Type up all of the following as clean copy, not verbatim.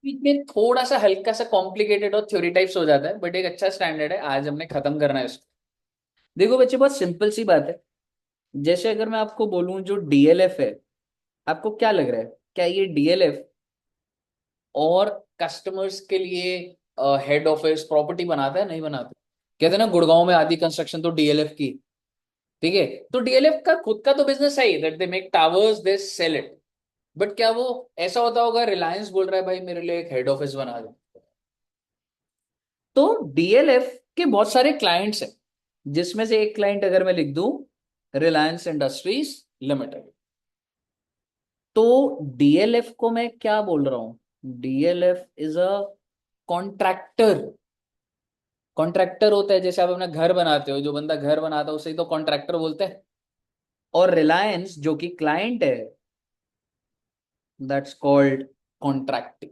बीच में थोड़ा सा हल्का सा कॉम्प्लिकेटेड और थ्योरी टाइप्स हो जाता है, बट एक अच्छा स्टैंडर्ड है, आज हमने खत्म करना है इसको। देखो बच्चे, बहुत सिंपल सी बात है। जैसे अगर मैं आपको बोलूं जो डीएलएफ है, आपको क्या लग रहा है, क्या ये डीएलएफ और कस्टमर्स के लिए हेड ऑफिस प्रॉपर्टी बनाता है, नहीं बनाता? कहते हैं ना, गुड़गांव में आधी कंस्ट्रक्शन तो डीएलएफ की। ठीक है, तो डीएलएफ का खुद का तो बिजनेस है ही, that they make towers, they sell it. But क्या वो ऐसा होता होगा, रिलायंस बोल रहा है भाई मेरे लिए एक हेड ऑफिस बना दो? तो डीएलएफ के बहुत सारे क्लाइंट्स हैं, जिसमें से एक क्लाइंट अगर मैं लिख दूं, रिलायंस इंडस्ट्रीज लिमिटेड। तो डीएलएफ को मैं क्या बोल रहा हूं, DLF is a contractor. Contractor होता है, जैसे आप अपना घर बनाते हो, जो बंदा घर बनाता है उसे ही तो कॉन्ट्रैक्टर बोलते हैं। और रिलायंस जो कि क्लाइंट है, दैट्स कॉल्ड कॉन्ट्रैक्टिंग।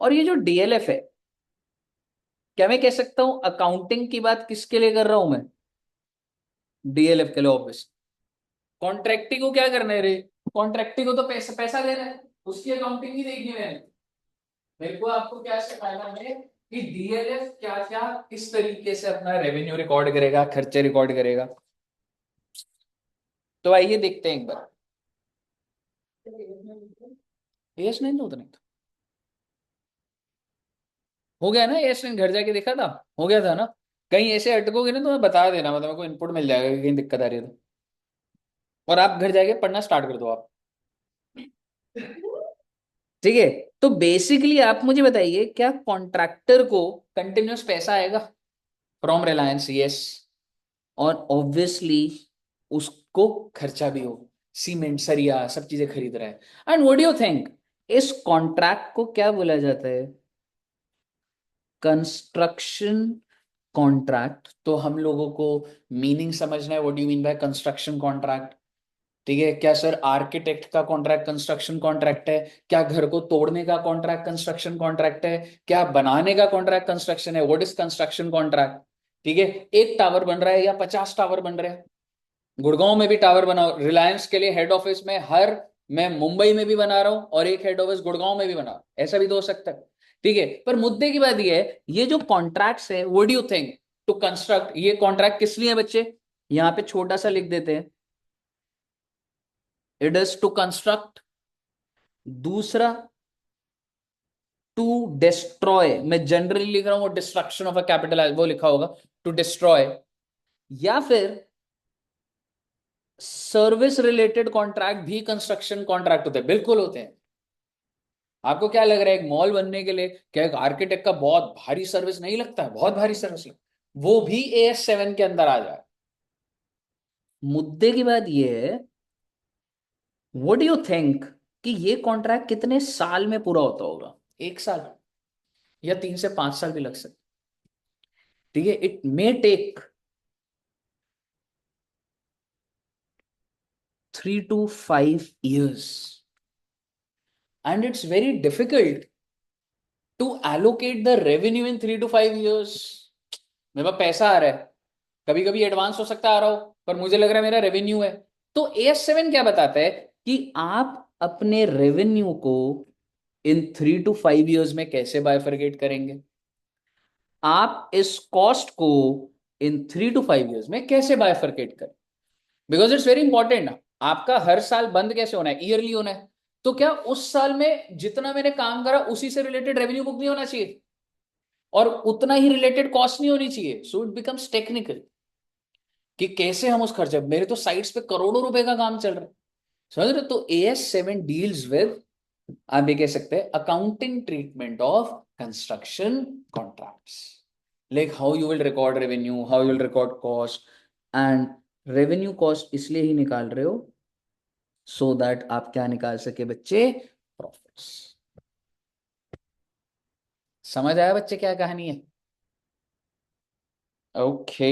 और ये जो डीएलएफ है, क्या मैं कह सकता हूं अकाउंटिंग की बात किसके लिए कर रहा हूं मैं? डीएलएफ के लिए ऑब्वियस। कॉन्ट्रैक्टिंग को क्या करना है रे? कॉन्ट्रैक्टिंग को तो पैसा पैसा देना है, उसकी अकाउंटिंग ही देखनी है। मेरे को आपको क्या सिखाना है कि डीएलएफ क्या क्या किस तरीके से अपना रेवेन्यू रिकॉर्ड करेगा, खर्चे रिकॉर्ड करेगा। तो आइए देखते हैं एक बार। यस नहीं, तो उतने हो गया ना? यस घर जाके देखा था, हो गया था ना? कहीं ऐसे अटकोगे ना तो मैं बता देना, मतलब मेरे को इनपुट मिल जाएगा कि कहीं दिक्कत आ रही है तो। और आप घर जाके पढ़ना स्टार्ट कर दो आप। ठीक है, तो बेसिकली आप मुझे बताइए, क्या कॉन्ट्रैक्टर को कंटिन्यूस पैसा आएगा फ्रॉम रिलायंस? यस। और ऑब्वियसली उसको खर्चा भी हो, सीमेंट सरिया सब चीजें खरीद रहा है। And what do you think, इस कॉन्ट्रैक्ट को क्या बोला जाता है? Construction contract. तो हम लोगों को मीनिंग समझना है, what do you mean by construction contract. ठीक है, क्या सर आर्किटेक्ट का कॉन्ट्रैक्ट कंस्ट्रक्शन कॉन्ट्रैक्ट है? क्या घर को तोड़ने का कॉन्ट्रैक्ट कंस्ट्रक्शन कॉन्ट्रैक्ट है? क्या बनाने का कॉन्ट्रैक्ट कंस्ट्रक्शन है? What is construction contract? ठीक है, एक टावर बन रहा है या 50 टावर बन रहे हैं? गुड़गांव में भी टावर बनाओ, रिलायंस के लिए हेड ऑफिस में हर, मैं मुंबई में भी बना रहा हूं और एक हेड ऑफिस गुड़गांव में भी बना रहा हूं, ऐसा भी तो हो सकता है। ठीक है, पर मुद्दे की बात ये है, ये जो कॉन्ट्रैक्ट्स है, what do you think, to construct, ये कॉन्ट्रैक्ट किस लिए है बच्चे? यहां पे छोटा सा लिख देते हैं, इट इज टू कंस्ट्रक्ट। दूसरा, टू डिस्ट्रॉय, मैं जनरली लिख रहा हूं, वो डिस्ट्रक्शन ऑफ अ कैपिटल वो लिखा होगा, टू डिस्ट्रॉय। या फिर सर्विस रिलेटेड कॉन्ट्रैक्ट भी कंस्ट्रक्शन कॉन्ट्रैक्ट होते हैं, बिल्कुल होते हैं। आपको क्या लग रहा है, एक मॉल बनने के लिए क्या एक आर्किटेक्ट का बहुत भारी सर्विस नहीं लगता है? बहुत भारी सर्विस लगता है। वो भी AS7 के अंदर आ जाए। मुद्दे की बात यह है, व्हाट डू यू थिंक कि ये कॉन्ट्रैक्ट कितने साल में पूरा होता होगा? 1 साल या 3 से 5 साल भी लग सकते। ठीक है, it may take 3 to 5 years, and it's very difficult to allocate the revenue in 3 to 5 years. मेरे पास पैसा आ रहा है, कभी कभी एडवांस हो सकता है आ रहा हो, पर मुझे लग रहा है मेरा रेवेन्यू है। तो AS7 क्या बताता है कि आप अपने रेवेन्यू को इन 3 to 5 years में कैसे बाइफरकेट करेंगे, आप इस कॉस्ट को इन 3 to 5 years में कैसे बाइफरकेट करें। Because it's very important. आपका हर साल बंद कैसे होना है? ईयरली होना है। तो क्या उस साल में जितना मैंने काम करा उसी से रिलेटेड रेवेन्यू बुक नहीं होना चाहिए, और उतना ही रिलेटेड कॉस्ट नहीं होनी चाहिए? सो इट बिकम्स टेक्निकल कि कैसे हम उस खर्चे, मेरे तो साइट्स पे करोड़ों रुपए का काम चल रहा है, समझ रहे हो? तो AS7 डील्स विद, आप ये कह सकते हैं, accounting treatment of construction contracts, like how you will record revenue, how you will record cost. And revenue cost इसलिए ही निकाल रहे हो, सो दैट आप क्या निकाल सके बच्चे? प्रॉफिट्स। समझ आया बच्चे क्या कहानी है? ओके,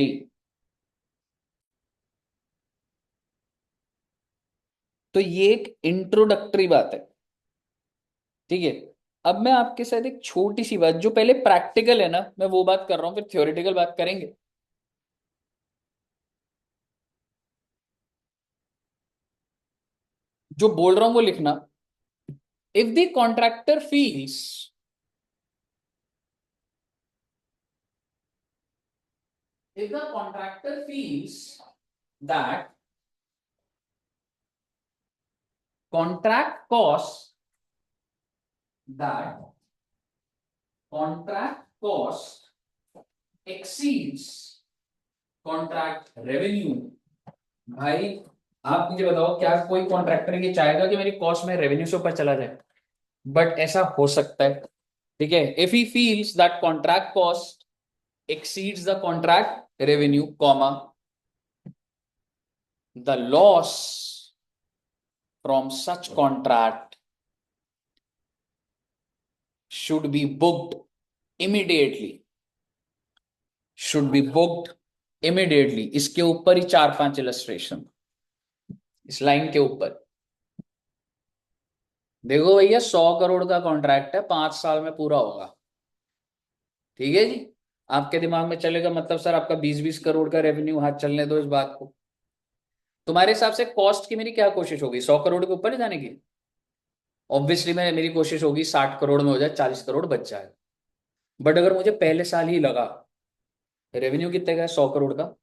तो ये एक इंट्रोडक्टरी बात है। ठीक है, अब मैं आपके साथ एक छोटी सी बात, जो पहले प्रैक्टिकल है ना, मैं वो बात कर रहा हूं, फिर थ्योरेटिकल बात करेंगे। जो बोल रहा हूं वो लिखना। if the contractor feels if the contractor feels that contract costs that contract cost exceeds contract revenue, भाई आप मुझे बताओ क्या कोई कॉन्ट्रैक्टर ये चाहेगा कि मेरी कॉस्ट में रेवेन्यू से ऊपर चला जाए? बट ऐसा हो सकता है, ठीक है। If he feels that contract cost exceeds the contract revenue, comma, the loss from such contract should be booked immediately, should be booked immediately। इसके ऊपर ही 4-5 इलस्ट्रेशन इस लाइन के ऊपर। देखो भैया 100 करोड़ का कॉन्ट्रैक्ट है, 5 साल में पूरा होगा, ठीक है जी। आपके दिमाग में चलेगा मतलब सर आपका 20-20 करोड़ का रेवेन्यू, हाथ चलने दो इस बात को। तुम्हारे हिसाब से कॉस्ट की मेरी क्या कोशिश होगी, 100 करोड़ के ऊपर ही जाने की? ऑब्वियसली मैं मेरी कोशिश होगी 60 करोड़ में हो जाए, 40 करोड़ बच जाए। बट अगर मुझे पहले साल ही लगा रेवेन्यू कितने का है, 100 करोड़ का,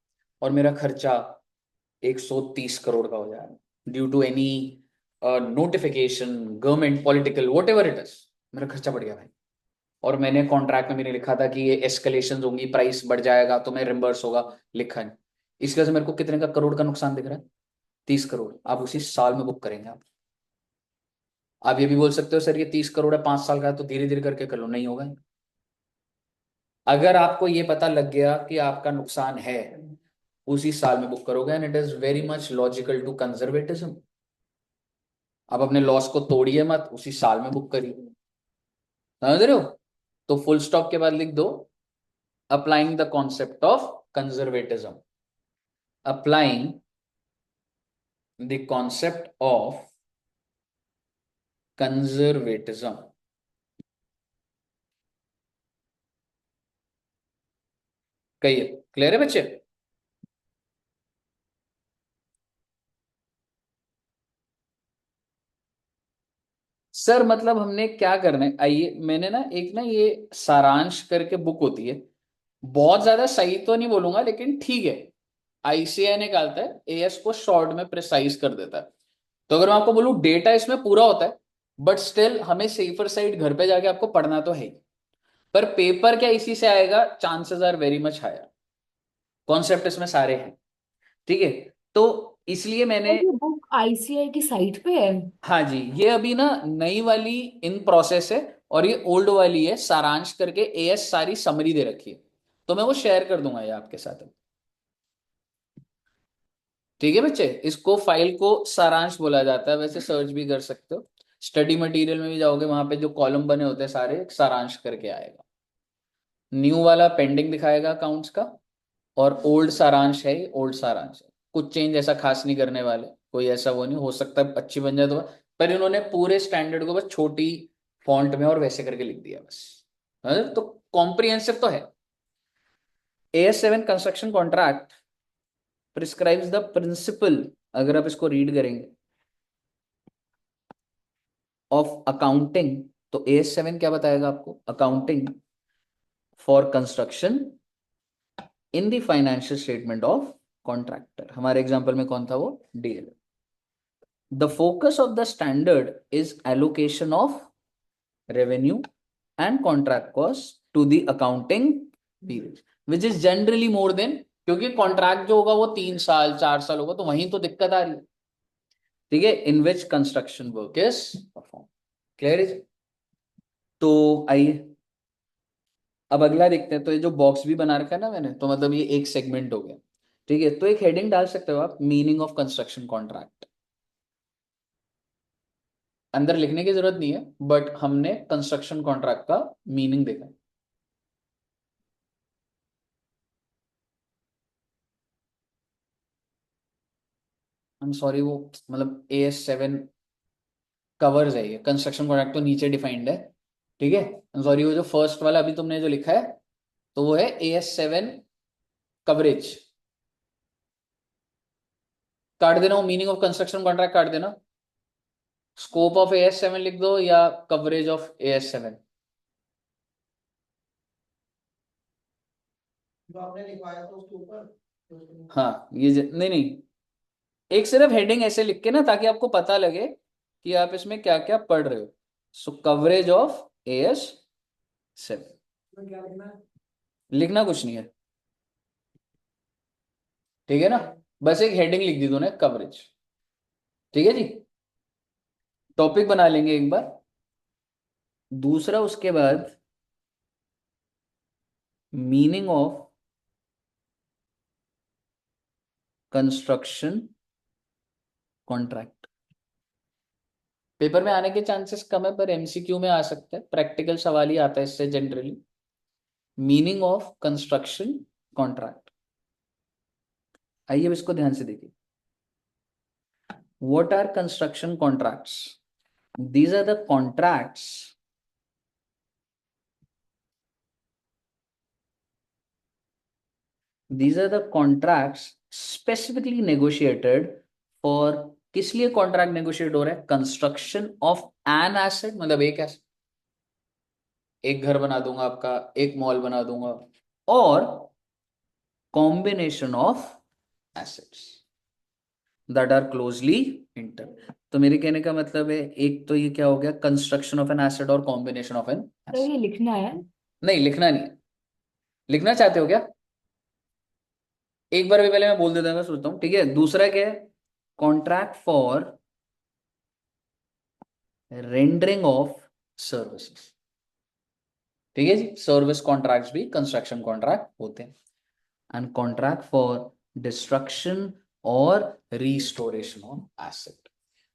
और मेरा खर्चा 130 करोड़ का हो जाए due to any notification, government, political, whatever it is, मेरा खर्चा बढ़ गया भाई। और मैंने कॉन्ट्रैक्ट में मैंने लिखा था कि ये एस्केलेशन होंगी, प्राइस बढ़ जाएगा तो मैं रिम्बर्स होगा, लिखा है। इसकी वजह से मेरे को कितने का करोड़ का नुकसान दिख रहा है, 30 करोड़। आप उसी साल में बुक करेंगे आप ये भी बोल सकते हो सर ये 30 करोड़ है, 5 साल का है, तो धीरे धीरे करके कर लो, नहीं होगा। अगर आपको ये पता लग गया कि आपका नुकसान है, उसी साल में बुक करोगे, and it is very much logical to conservatism. आप अपने लॉस को तोड़िए मत, उसी साल में बुक करिए, समझ रहे हो? तो फुल स्टॉप के बाद लिख दो applying the concept of conservatism, applying the concept of conservatism. कहिए, क्लियर है बच्चे? सर मतलब हमने क्या करना है, आइए मैंने ना एक ना ये सारांश करके बुक होती है, बहुत ज्यादा सही तो नहीं बोलूंगा लेकिन ठीक है। आईसीआई निकालता है, एएस को शॉर्ट में प्रिसाइज कर देता है। तो अगर मैं आपको बोलूं डेटा इसमें पूरा होता है, बट स्टिल हमें सेफर साइड घर पे जाके आपको पढ़ना तो है ही। पर पेपर क्या इसी से आएगा, chances are very much higher. Concept इसमें सारे हैं, ठीक है। तो इसलिए मैंने, और ये बुक आईसीआई की साइट पे है? हाँ जी, ये अभी ना नई वाली इन प्रोसेस है, और ये ओल्ड वाली है, सारांश करके एएस सारी समरी दे रखी है। तो मैं वो शेयर कर दूंगा ये आपके साथ, ठीक है बच्चे। इसको फाइल को सारांश बोला जाता है, वैसे सर्च भी कर सकते हो, स्टडी मटेरियल में भी जाओगे वहां पे जो कॉलम बने होते हैं सारे सारांश करके आएगा। न्यू वाला पेंडिंग दिखाएगा अकाउंट्स का, और ओल्ड सारांश है, ओल्ड सारांश है। कुछ चेंज ऐसा खास नहीं करने वाले, कोई ऐसा वो नहीं, हो सकता है अच्छी बन जाए तो, पर इन्होंने पूरे स्टैंडर्ड को बस छोटी फॉन्ट में और वैसे करके लिख दिया बस। तो कॉम्प्रिहेंसिव तो है। AS7 construction contract prescribes the principle, अगर आप इसको रीड करेंगे, ऑफ अकाउंटिंग। तो AS7 क्या बताएगा आपको, accounting for construction in the financial statement of contractor. हमारे एग्जांपल में कौन था वो, DL. The focus of the standard is allocation of revenue and contract cost to the accounting period, which is generally more than, क्योंकि कॉन्ट्रैक्ट जो होगा वो 3 साल 4 साल होगा, तो वहीं तो दिक्कत आ रही है, ठीक है। In which construction work is perform, clear है? तो आइए अब अगला देखते हैं। तो ये जो बॉक्स भी बना रखा है ना मैंने, तो मतलब ये एक सेगमेंट हो गया, ठीक है। तो एक हेडिंग डाल सकते हो आप, मीनिंग ऑफ कंस्ट्रक्शन कॉन्ट्रैक्ट। अंदर लिखने की जरूरत नहीं है, बट हमने कंस्ट्रक्शन कॉन्ट्रैक्ट का मीनिंग देखा। आई एम सॉरी, वो मतलब AS7 कवर्स है, ये कंस्ट्रक्शन कॉन्ट्रैक्ट तो नीचे डिफाइंड है, ठीक है। सॉरी, वो जो फर्स्ट वाला अभी तुमने जो लिखा है, तो वो है AS7 कवरेज। काट देना वो मीनिंग ऑफ कंस्ट्रक्शन कॉन्ट्रैक्ट, काट देना। स्कोप ऑफ AS7 लिख दो या कवरेज ऑफ AS7? जो आपने लिखवाया था उसके ऊपर। हाँ नहीं नहीं, एक सिर्फ हेडिंग ऐसे लिख के ना, ताकि आपको पता लगे कि आप इसमें क्या क्या पढ़ रहे हो। सो कवरेज ऑफ AS7 क्या लिखना है? लिखना कुछ नहीं है, ठीक है ना, बस एक हेडिंग लिख दी तूने, कवरेज। ठीक है जी, टॉपिक बना लेंगे एक बार। दूसरा उसके बाद meaning of construction contract. Paper में आने के चांसेस कम है, पर MCQ में आ सकता है, प्रैक्टिकल सवाल ही आता है इससे generally. Meaning of construction contract, आइए अब इसको ध्यान से देखिए। What are construction contracts? These are the contracts specifically negotiated for, किस लिए कॉन्ट्रैक्ट नेगोशिएट हो रहा है? कंस्ट्रक्शन ऑफ एन एसेट, मतलब एक एसेट, एक घर बना दूंगा आपका, एक मॉल बना दूंगा, और combination of assets that are closely inter. तो मेरे कहने का मतलब है, एक तो ये क्या हो गया, कंस्ट्रक्शन ऑफ एन एसेट और कॉम्बिनेशन ऑफ एन तो एसेट। ये लिखना है। नहीं लिखना नहीं है। लिखना चाहते हो क्या? एक बार भी पहले मैं बोल देता हूँ, मैं सोचता हूँ, ठीक है। दूसरा क्या है? Contract for rendering of services. ठीक है जी, सर्विस कॉन्ट्रैक्ट्स भी कंस्ट्रक्शन कॉन्ट्रैक्ट होते हैं। एंड कॉन्ट्रैक्ट फॉर डिस्ट्रक्शन और रीस्टोरेशन ऑफ एसेट।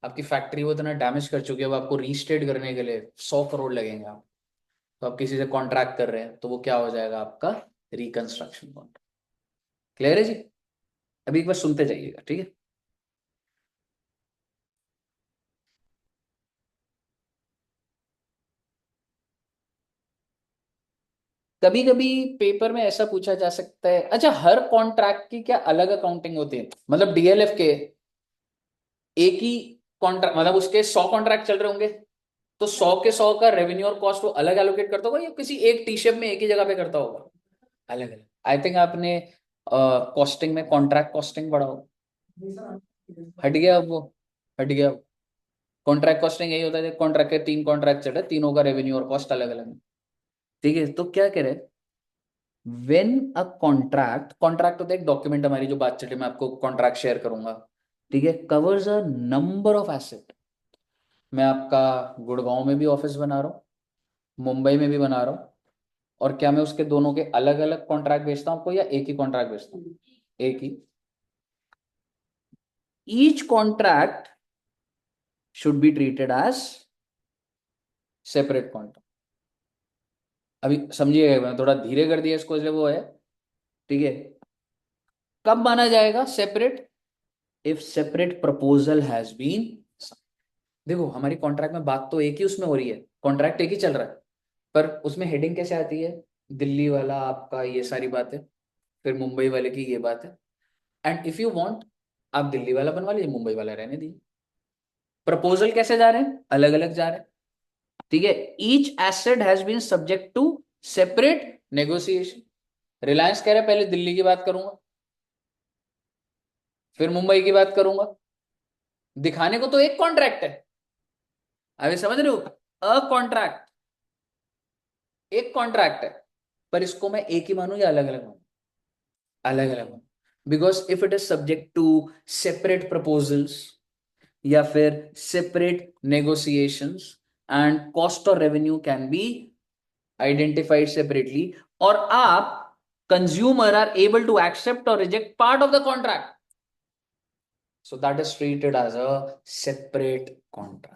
आपकी फैक्ट्री वो इतना डैमेज कर चुकी है, अब आपको रीस्टेट करने के लिए 100 करोड़ लगेंगे आप, तो आप किसी से कॉन्ट्रैक्ट कर रहे हैं, तो वो क्या हो जाएगा आपका? Reconstruction contract. क्लियर है जी? अभी एक बार सुनते जाइएगा, ठीक है। कभी कभी पेपर में ऐसा पूछा जा सकता है, अच्छा हर कॉन्ट्रैक्ट की क्या अलग अकाउंटिंग होती है? मतलब DLF के एक ही कॉन्ट्रैक्ट, मतलब उसके 100 कॉन्ट्रैक्ट चल रहे होंगे, तो 100 के 100 का रेवेन्यू और कॉस्ट वो अलग एलोकेट करता होगा, या किसी एक टी शेप में एक ही जगह पे करता होगा? अलग अलग। आई थिंक आपने कॉस्टिंग में कॉन्ट्रैक्ट कॉस्टिंग पढ़ा होगा। हट गया अब वो, हट गया। कॉन्ट्रैक्ट कॉस्टिंग यही होता है, कॉन्ट्रैक्ट के 3 कॉन्ट्रैक्ट चल रहे हैं, तीनों का रेवेन्यू और कॉस्ट अलग अलग है। ठीक है, तो क्या कह रहे हैं, वेन अ कॉन्ट्रैक्ट, कॉन्ट्रैक्ट होता है एक डॉक्यूमेंट हमारी जो बात चले, मैं आपको कॉन्ट्रैक्ट शेयर करूंगा, ठीक है, covers a number of asset. मैं आपका गुड़गांव में भी ऑफिस बना रहा हूँ, मुंबई में भी बना रहा हूँ, और क्या मैं उसके दोनों के अलग अलग कॉन्ट्रैक्ट बेचता हूँ आपको, या एक ही कॉन्ट्रैक्ट बेचता हूँ? एक ही। Each contract should be treated as separate contract. अभी समझिएगा, मैं थोड़ा धीरे कर दिया इसको, इसलिए वो है, ठीक है। कब माना जाएगा separate? If separate proposal has been. देखो हमारी कॉन्ट्रैक्ट में बात तो एक ही उसमें हो रही है, कॉन्ट्रैक्ट एक ही चल रहा है, पर उसमें हेडिंग कैसे आती है? दिल्ली वाला आपका ये सारी बात है, फिर मुंबई वाले की ये बात है, एंड इफ यू वांट, आप दिल्ली वाला बनवा लीजिए, मुंबई वाला रहने दीजिए। प्रपोजल कैसे जा रहे हैं? अलग अलग जा रहे हैं, ठीक है। Each asset has been subject to separate negotiation. Reliance कह रहा है पहले दिल्ली की बात करूंगा, फिर मुंबई की बात करूंगा, दिखाने को तो एक कॉन्ट्रैक्ट है। अभी समझ रहे हो? अ कॉन्ट्रैक्ट, एक कॉन्ट्रैक्ट है, पर इसको मैं एक ही मानूं या अलग अलग मानूं? अलग अलग मानूं, because if it is subject to separate proposals या फिर सेपरेट नेगोशिएशंस, एंड कॉस्ट और revenue can be identified separately, और आप consumer are able to accept और reject part of the contract, so that is treated as a separate contract.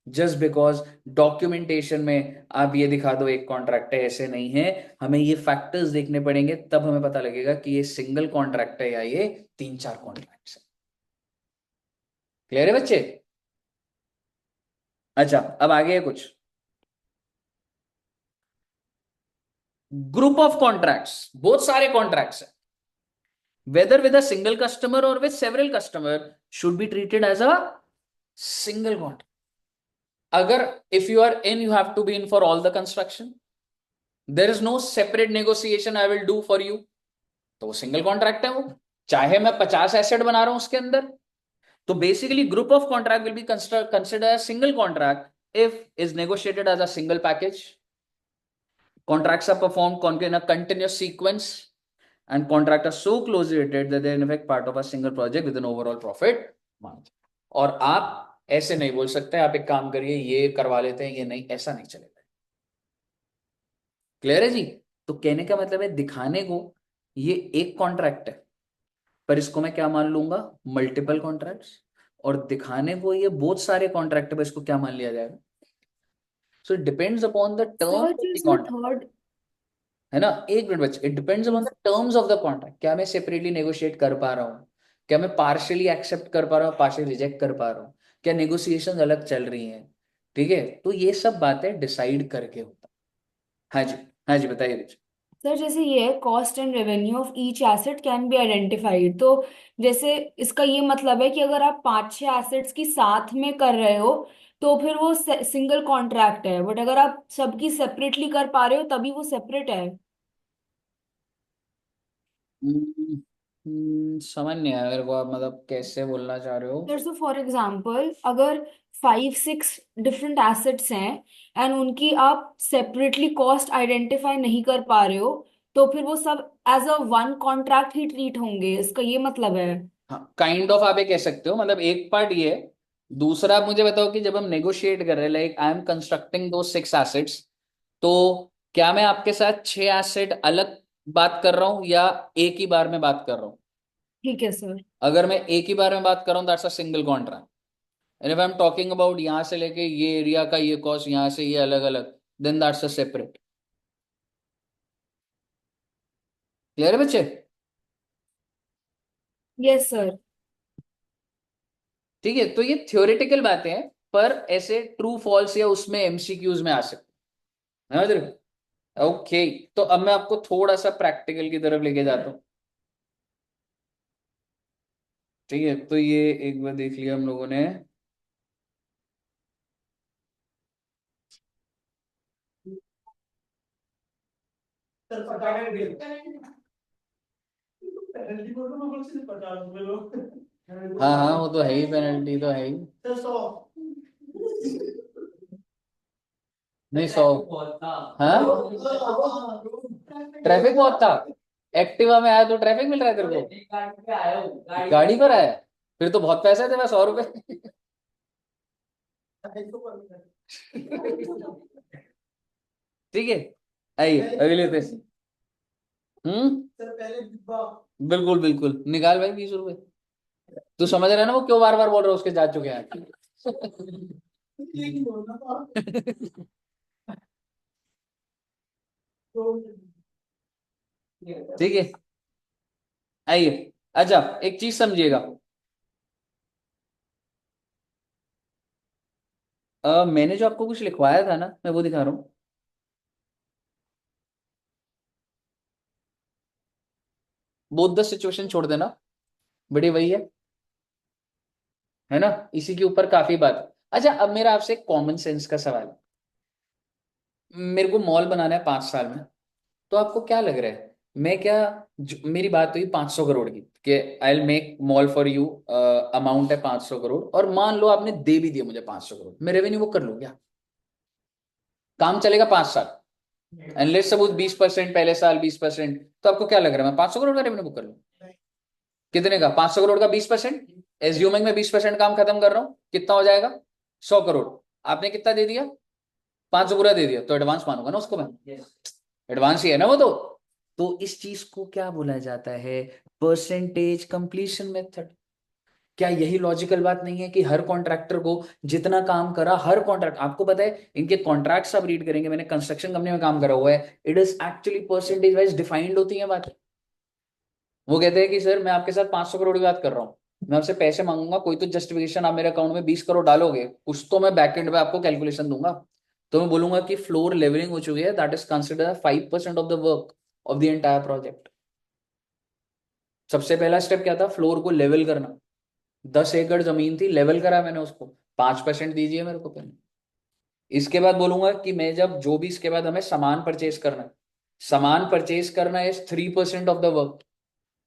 Just because documentation में आप ये दिखा दो एक कॉन्ट्रैक्ट है, ऐसे नहीं है। हमें ये फैक्टर्स देखने पड़ेंगे, तब हमें पता लगेगा कि ये सिंगल कॉन्ट्रैक्ट है या ये 3-4 कॉन्ट्रैक्ट है। क्लियर है बच्चे? अच्छा अब आगे है कुछ ग्रुप ऑफ कॉन्ट्रैक्ट्स, बहुत सारे कॉन्ट्रैक्ट्स है, whether with a single customer और with several customer, should be treated as a single contract. अगर if you are in, you have to be in for all the construction, there is no separate negotiation I will do for you, तो वो single contract है वो, चाहे मैं 50 asset बना रहा हूं उसके अंदर। तो basically group of contract will be consider single contract if is negotiated as a single package, contracts are performed in a continuous sequence, and contracts are so closely related that they are in fact part of a single project with an overall profit margin। और आप ऐसे नहीं बोल सकते आप एक काम करिए ये करवा लेते हैं, ये नहीं, ऐसा नहीं चलेगा। क्लियर है जी? तो कहने का मतलब है दिखाने को ये एक कॉन्ट्रैक्ट है, पर इसको मैं क्या मान लूंगा, मल्टीपल कॉन्ट्रैक्ट्स, और दिखाने को ये बहुत सारे कॉन्ट्रैक्ट है, इसको क्या मान लिया जाएगा। So it depends upon the term sir of the जिसमें कॉन्ट्रैक्ट, थर्ड, है ना। एक मिनट बच्चे, it depends upon the terms of the contract, क्या मैं सेपरेटली नेगोशिएट कर पा रहा हूँ, क्या मैं पार्शियली एक्सेप्ट कर पा रहा हूँ, पार्शियली रिजेक्ट कर पा रहा हूँ, क्या नेगोशिएशन अलग चल रही हैं, ठीक है। तो ये सब बातें डिसाइड करके होता है। हाँ जी, हाँ जी, बताइए बच्चे। सर जैसे ये है cost and revenue of each asset can be identified, तो जैसे इसका ये मतलब है कि अगर आप 5-6 एसेट्स की साथ में कर रहे हो तो फिर वो सिंगल कॉन्ट्रैक्ट है, बट अगर आप सबकी सेपरेटली कर पा रहे हो तभी वो सेपरेट है। समझ नहीं आया मेरे को, आप मतलब कैसे बोलना चाह रहे हो। सर सो फॉर एग्जाम्पल अगर 5-6 डिफरेंट एसेट्स हैं एंड उनकी आप सेपरेटली कॉस्ट आइडेंटिफाई नहीं कर पा रहे हो, तो फिर वो सब एज अ वन कॉन्ट्रैक्ट ही ट्रीट होंगे, इसका ये मतलब है। हाँ, काइंड ऑफ आप ये कह सकते हो, मतलब एक पार्ट ये है। दूसरा आप मुझे बताओ कि जब हम नेगोशिएट कर रहे हैं, लाइक आई एम कंस्ट्रक्टिंग दो 6 एसेट्स, तो क्या मैं आपके साथ 6 एसेट अलग बात कर रहा हूँ या एक ही बार में बात कर रहा हूँ। ठीक है सर। अगर मैं एक ही बार में बात कर रहा हूँ that's a single contract, and if I am talking about यहाँ से लेके ये एरिया का ये कॉस्ट, यहाँ से ये अलग अलग, then that's a separate. Clear है बच्चे? Yes sir. ठीक है, तो ये थ्योरेटिकल बातें हैं, पर ऐसे ट्रू फॉल्स या उसमें एमसीक्यूज में आ सकते हैं, समझ रहे हो? ओके, तो अब मैं आपको थोड़ा सा प्रैक्टिकल की तरफ लेके जाता हूँ। ठीक है, तो ये एक बार देख लिया हम लोगों ने। सर पटाखा गिर पेनल्टी बोल रहा हूँ सिर्फ 50 रुपए लो। हाँ हाँ, वो तो है ही, पेनल्टी तो है ही। सर 100। नहीं 100। हाँ, ट्रैफिक बहुत था, एक्टिवा में आया तो ट्रैफिक मिल रहा है तेरे को, गाड़ी पर आया, फिर तो बहुत पैसे थे, मैं 100 रुपए। ठीक है, आइए अगले लेते हैं। सर पहले डिब्बा। बिल्कुल बिल्कुल, निकाल भाई 20 रुपए। तू समझ रहा है ना वो क्यों बार बार बोल रहा है, उसके जा चुके हैं। ये नहीं बोलना था। तो ठीक है, आइए। अच्छा, एक चीज समझिएगा, मैंने जो आपको कुछ लिखवाया था ना, मैं वो दिखा रहा हूँ। बोथ द सिचुएशन छोड़ देना, बड़ी वही है ना, इसी के ऊपर काफी बात। अच्छा, अब मेरा आपसे एक कॉमन सेंस का सवाल है, मेरे को मॉल बनाना है 5 साल में, तो आपको क्या लग रहा है, मैं क्या, मेरी बात हुई 500 करोड़ की कि I will make mall for you, amount है 500 करोड़, और मान लो आपने दे भी दिया मुझे 500 करोड़, मैं रेवेन्यू वो कर लूँ क्या? काम चलेगा 5 साल, एंड लेट्स सपोज 20% पहले साल 20%, तो आपको क्या लग रहा है मैं 500 करोड़ का रेवेन्यू बुक कर लूँ? कितने का? 500 करोड़ का 20%, एज्यूमिंग मैं 20% काम खत्म कर रहा हूँ, कितना हो जाएगा? 100 करोड़। आपने कितना दे दिया? 500 पूरा दे दिया, तो एडवांस मानूंगा ना उसको मैं, एडवांस ही है ना वो तो इस चीज को क्या बोला जाता है? Percentage completion method. क्या यही लॉजिकल बात नहीं है कि हर कॉन्ट्रैक्टर को जितना काम करा, हर कॉन्ट्रैक्ट, आपको पता है इनके कॉन्ट्रैक्ट्स आप रीड करेंगे, मैंने कंस्ट्रक्शन कंपनी में काम करा हुआ है, it is actually percentage wise defined होती है बात। वो कहते हैं कि सर मैं आपके साथ 500 करोड़ की बात कर रहा हूँ, मैं आपसे पैसे मांगूंगा, कोई तो जस्टिफिकेशन, आप मेरे अकाउंट में 20 करोड़ डालोगे, कुछ तो मैं बैकएंड पे आपको कैलकुलेशन दूंगा, तो मैं बोलूंगा कि फ्लोर लेवलिंग हो चुकी है, that is consider 5% of the work of the entire project. सबसे पहला स्टेप क्या था? फ्लोर को लेवल करना। 10 एकड़ जमीन थी, लेवल करा मैंने उसको, 5% दीजिए मेरे को पेमेंट। इसके बाद बोलूंगा कि मैं जब जो भी इसके बाद हमें सामान परचेज करना है, सामान परचेज करना इज 3% ऑफ द वर्क,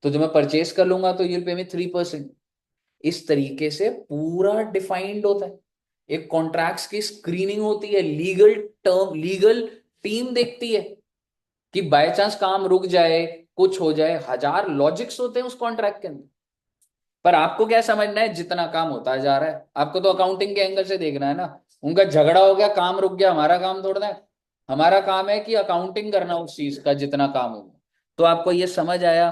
तो जब मैं परचेज कर लूंगा तो यूल पे मी 3%। इस तरीके से पूरा डिफाइंड होता है। एक कॉन्ट्रैक्ट्स की स्क्रीनिंग होती है, लीगल टर्म, लीगल टीम देखती है कि बाय चांस काम रुक जाए, कुछ हो जाए, हजार लॉजिक्स होते हैं उस कॉन्ट्रैक्ट के अंदर। पर आपको क्या समझना है, जितना काम होता जा रहा है, आपको तो अकाउंटिंग के एंगल से देखना है ना। उनका झगड़ा हो गया, काम रुक गया, हमारा काम थोड़ा है। हमारा काम है कि अकाउंटिंग करना उस चीज का जितना काम हो। तो आपको ये समझ आया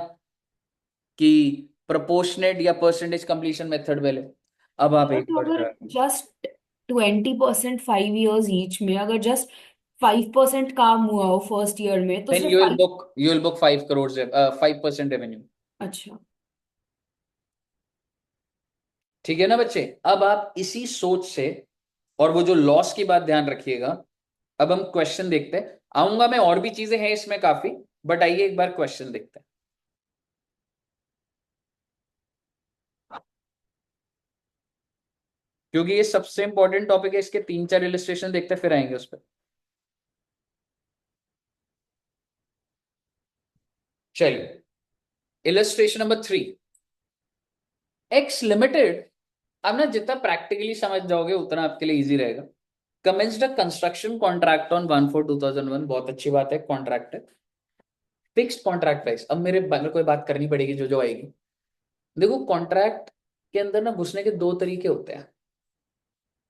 कि प्रोपोर्शनेट या परसेंटेज कंप्लीशन मेथड पहले। अब आप सर एक तो बढ़ अगर जाए। जस्ट 20% 5 years ईच में अगर जस्ट 5% काम हुआ हो फर्स्ट ईयर में तो देन सिर्फ 5। You will book 5 crore, 5% revenue. अच्छा। ठीक है ना बच्चे। अब आप इसी सोच से, और वो जो लॉस की बात ध्यान रखिएगा। अब हम क्वेश्चन देखते हैं, आऊंगा मैं, और भी चीजें हैं इसमें काफी, बट आइए एक बार क्वेश्चन देखते हैं। क्योंकि ये सबसे इंपॉर्टेंट टॉपिक है, इसके 3-4 इलिस्ट्रेशन देखते हैं फिर आएंगे उस पर। चलिए, इलिस्ट्रेशन नंबर 3। X limited. अब ना जितना प्रैक्टिकली समझ जाओगे उतना आपके लिए इजी रहेगा। Commenced a construction contract on 1/4/2001। बहुत अच्छी बात है, कॉन्ट्रैक्ट है, फिक्स्ड कॉन्ट्रैक्ट प्राइस। अब मेरे को बात करनी पड़ेगी जो जो आएगी। देखो, कॉन्ट्रैक्ट के अंदर ना घुसने के दो तरीके होते हैं।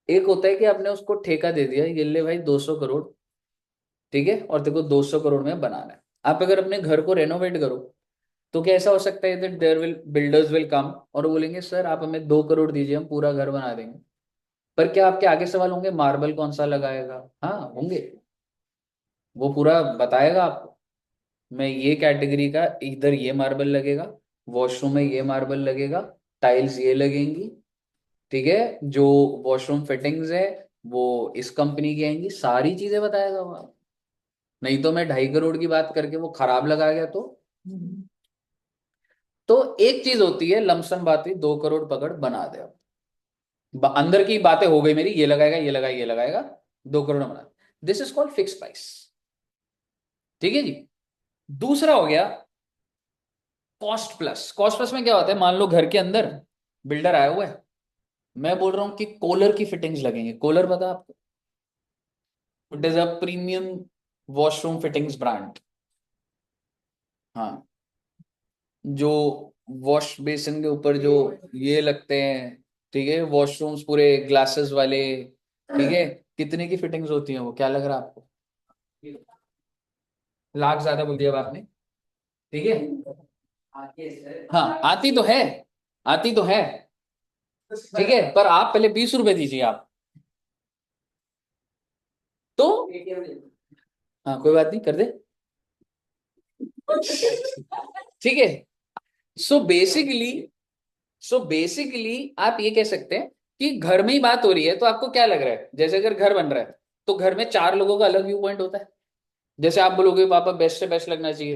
एक होता है कि आपने उसको ठेका दे दिया, ये ले भाई 200 करोड़, ठीक है, और देखो 200 करोड़ में बनाना है। आप अगर अपने घर को रेनोवेट करो तो क्या ऐसा हो सकता है that there will builders will come और बोलेंगे सर आप हमें 2 करोड़ दीजिए, हम पूरा घर बना देंगे। पर क्या आपके आगे सवाल होंगे, मार्बल कौन सा लगाएगा? हाँ होंगे। वो पूरा बताएगा आपको, मैं ये कैटेगरी का, इधर ये मार्बल लगेगा, वॉशरूम में ये मार्बल लगेगा, टाइल्स ये लगेंगी, ठीक है, जो वॉशरूम फिटिंग्स है वो इस कंपनी की आएंगी, सारी चीजें बताएगा वो। नहीं तो मैं 2.5 करोड़ की बात करके वो खराब लगा गया तो एक चीज होती है लमसम बातें, 2 करोड़ पकड़ बना दे। अंदर की बातें हो गई मेरी, ये लगाएगा ये लगाएगा ये लगाएगा, 2 करोड़ बना। This is called fix price. ठीक है जी। दूसरा हो गया कॉस्ट प्लस। कॉस्ट प्लस में क्या होता है, मान लो घर के अंदर बिल्डर आया हुआ है, मैं बोल रहा हूं कि कूलर की फिटिंग्स लगेंगे। कूलर पता आपको, it is a premium washroom fittings brand. हाँ, जो वॉश बेसिन के ऊपर जो ये लगते हैं, ठीक है, वॉशरूम्स पूरे ग्लासेस वाले, ठीक है, कितने की फिटिंग्स होती हैं वो, क्या लग रहा है आपको? लाख ज्यादा बोल दिया अब आपने, ठीक है। हाँ आती तो है, आती तो है, ठीक है, पर आप पहले 20 रुपए दीजिए आप तो। हाँ कोई बात नहीं, कर दे, ठीक है। सो बेसिकली आप ये कह सकते हैं कि घर में ही बात हो रही है, तो आपको क्या लग रहा है, जैसे अगर घर बन रहा है तो घर में 4 लोगों का अलग व्यू पॉइंट होता है। जैसे आप बोलोगे पापा बेस्ट से बेस्ट लगना चाहिए,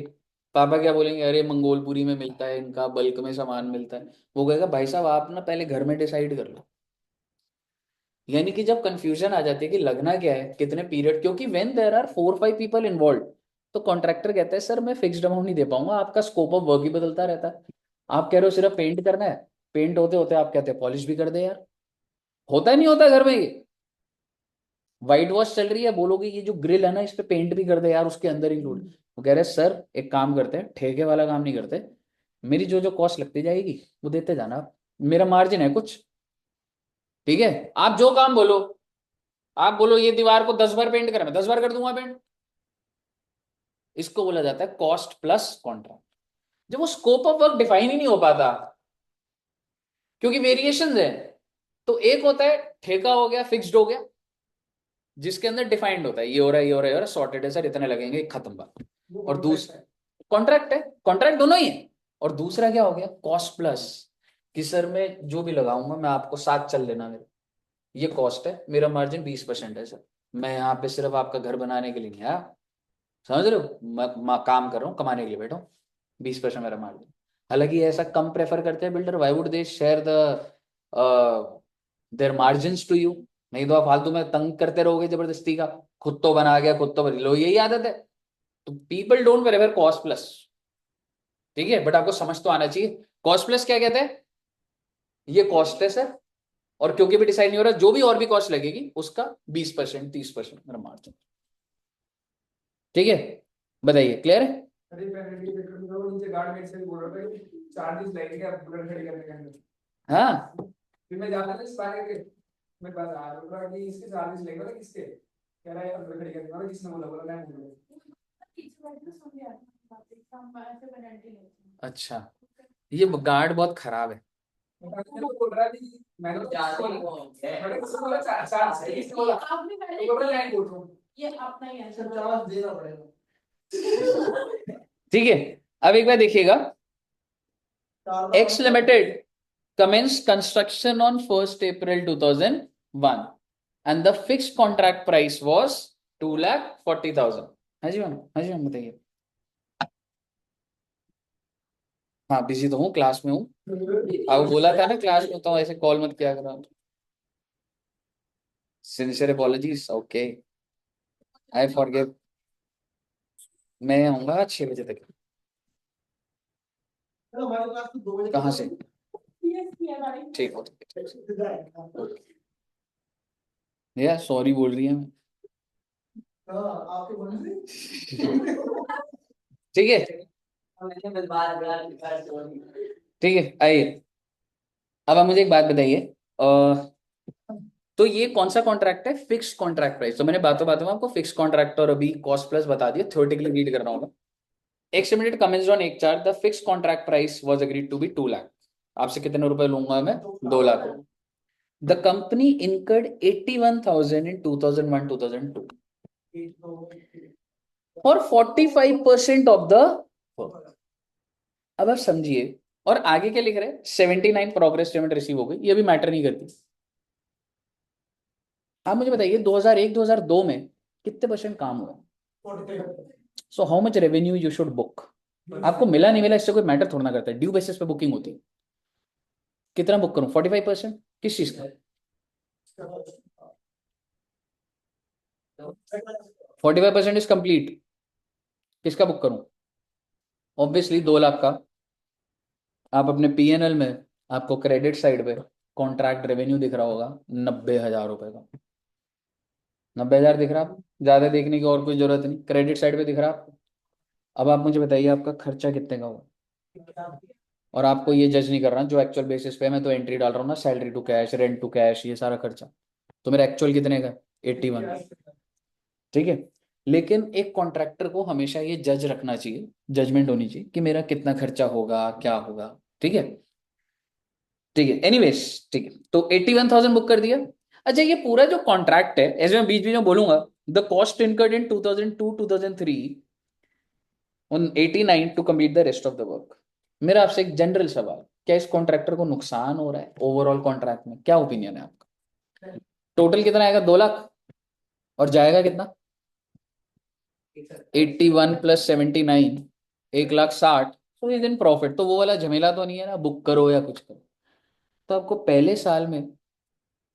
पापा क्या बोलेंगे, अरे मंगोलपुरी में मिलता है, इनका बल्क में सामान मिलता है। वो कहेगा भाई साहब आप ना पहले घर में डिसाइड कर लो। यानी कि जब कंफ्यूजन आ जाती है कि लगना क्या है, कितने पीरियड, क्योंकि when there are 4-5 people involve, तो कॉन्ट्रैक्टर कहता है सर मैं फिक्स्ड अमाउंट नहीं दे पाऊंगा, आपका स्कोप ऑफ वर्क ही बदलता रहता है। आप कह रहे हो सिर्फ पेंट करना है, पेंट होते होते आप कहते हैं पॉलिश भी कर दे यार। होता ही नहीं होता घर में ये, व्हाइट वॉश चल रही है, बोलोगे ये जो ग्रिल है ना इस पे पेंट भी कर दे यार, उसके अंदर इंक्लूड। वो कह रहे हैं सर एक काम करते हैं, ठेके वाला काम नहीं करते, मेरी जो जो कॉस्ट लगती जाएगी वो देते जाना आप, मेरा मार्जिन है कुछ, ठीक है। आप जो काम बोलो, आप बोलो ये दीवार को 10 बार पेंट करा, मैं 10 बार कर दूंगा पेंट। इसको बोला जाता है कॉस्ट प्लस कॉन्ट्रैक्ट। जब वो स्कोप ऑफ वर्क डिफाइन ही नहीं हो पाता क्योंकि वेरिएशन है, तो एक होता है ठेका हो गया, फिक्स्ड हो गया, जिसके अंदर डिफाइंड होता है ये हो रहा है ये हो रहा है, सॉर्टेड है सर, इतने लगेंगे, खत्म बात। और दूसरा कॉन्ट्रैक्ट है, कॉन्ट्रैक्ट दोनों ही है। और दूसरा क्या हो गया, कॉस्ट प्लस, कि सर मैं जो भी लगाऊंगा मैं आपको साथ चल लेना, मेरे ये कॉस्ट है, मेरा मार्जिन 20% है सर, मैं यहाँ पे सिर्फ आपका घर बनाने के लिए नहीं आया, समझ रहे हो, मैं काम कर रहा हूँ, कमाने के लिए बैठा हूँ, 20% मेरा मार्जिन। हालांकि ऐसा कम प्रेफर करते हैं builder, why would they share the their margins to you. नहीं तो आप फालतू में तंग करते रहोगे जबरदस्ती का, खुद तो बना गया खुद तो बना लो, यही आदत है। तो people don't prefer cost plus, ठीक है, बट आपको समझ तो आना चाहिए कॉस्ट प्लस क्या कहते हैं। ये कॉस्टलेस है, और क्योंकि भी डिसाइड नहीं हो रहा, जो भी और भी कॉस्ट लगेगी उसका 20% 30% मेरा मार्जिन, ठीक है। बताइए, क्लियर है? अरे मैंने भी देखा था, वो नीचे गार्ड मेट से भी बोल रहा था कि चार्जेस लगेंगे आप बुलेट खड़ी करने के अंदर। हाँ फिर मैं जाता था इस बार के मेरे पास आ रहा था कि इसके चार्जेस लगेंगे ना किसके, कह रहा है आप बुलेट खड़ी करने वाला, किसने बोला, बोला मैं बोल अच्छा, ये गार्ड बहुत खराब है। बोल रहा थी मैंने तो मैंने किसने बोला चार्ज है, किसने बोला आपने पहले बोल रहा मैं बोल रहा हूँ ये अपना ही आंसर जवाब देना पड़ेगा। ठीक है, अब एक बार देखिएगा, x limited commenced construction on 1st April 2001 and the fixed contract price was 2,40,000। हाँ जी मैम, हाँ जी मैम, बताइए। हाँ बिजी तो हूँ, क्लास में हूँ। आपको बोला था ना क्लास में तो ऐसे कॉल मत किया करो। Sincere apologies, okay, I forgive. मैं आऊंगा 6 बजे तक। हमारे पास तो 2 बजे कहाँ से? ठीक हो, या सॉरी बोल रही है मैं। आपके बोलने ठीक है, ठीक है, आइए। अब आप मुझे एक बात बताइए, तो ये कौन सा कॉन्ट्रैक्ट है? Fixed contract price. तो मैंने बातों बातों में आपको फिक्स्ड कॉन्ट्रैक्ट और अभी कॉस्ट प्लस बता दिया, थ्योरेटिकली रीड कर रहा हूँ मैं। एक्स लिमिटेड कमेंस्ड ऑन एक chart, the fixed contract price was agreed to be 2 lakh. आपसे कितने रुपए लूंगा मैं? 2 lakh. The company incurred 81,000 in 2001-2002 for 45% of the work. अब आप समझिए, और आगे क्या लिख रहे हैं? 79 प्रोग्रेस पेमेंट रिसीव हो गई, ये भी मैटर नहीं करती। आप मुझे बताइए 2001-2002 में कितने परसेंट काम हुआ? So how much revenue you should book. आपको मिला नहीं मिला इससे कोई मैटर थोड़ा ना करता है, ड्यू बेसिस पे बुकिंग होती है। कितना बुक करूं? 45%? किस चीज का? 45% इज कंप्लीट। किसका बुक करूं? ऑब्वियसली 2 लाख का। आप अपने पीएनएल में, आपको क्रेडिट साइड पे कॉन्ट्रैक्ट रेवेन्यू दिख रहा होगा 90,000 रुपए का। 90,000 दिख रहा है आपको? ज्यादा देखने की और कोई जरूरत नहीं, क्रेडिट साइड पे दिख रहा है आपको। अब आप मुझे बताइए आपका खर्चा कितने का होगा? और आपको ये जज नहीं कर रहा जो एक्चुअल बेसिस पे मैं तो एंट्री डाल रहा हूँ ना, salary to cash, rent to cash, ये सारा खर्चा। तो मेरा एक्चुअल कितने का? 81। ठीक है, लेकिन एक कॉन्ट्रैक्टर को हमेशा ये जज रखना चाहिए, जजमेंट होनी चाहिए कि मेरा कितना खर्चा होगा, क्या होगा। ठीक है, ठीक है, एनीवेज, ठीक है, तो 81,000 बुक कर दिया। अच्छा, ये पूरा जो कॉन्ट्रैक्ट है, ऐसे मैं बीच बीच में बोलूंगा, the cost incurred in 2002-2003 on 89 to complete the rest of the work. मेरा आपसे एक जनरल सवाल, क्या इस कॉन्ट्रैक्टर को नुकसान हो रहा है ओवरऑल कॉन्ट्रैक्ट में? क्या ओपिनियन है आपका? टोटल कितना आएगा? 2 लाख। और जाएगा कितना? 81 प्लस 79, 1,60,000। तो इज इन प्रॉफिट। तो वो वाला झमेला तो नहीं है ना, बुक करो या कुछ करो। तो आपको पहले साल में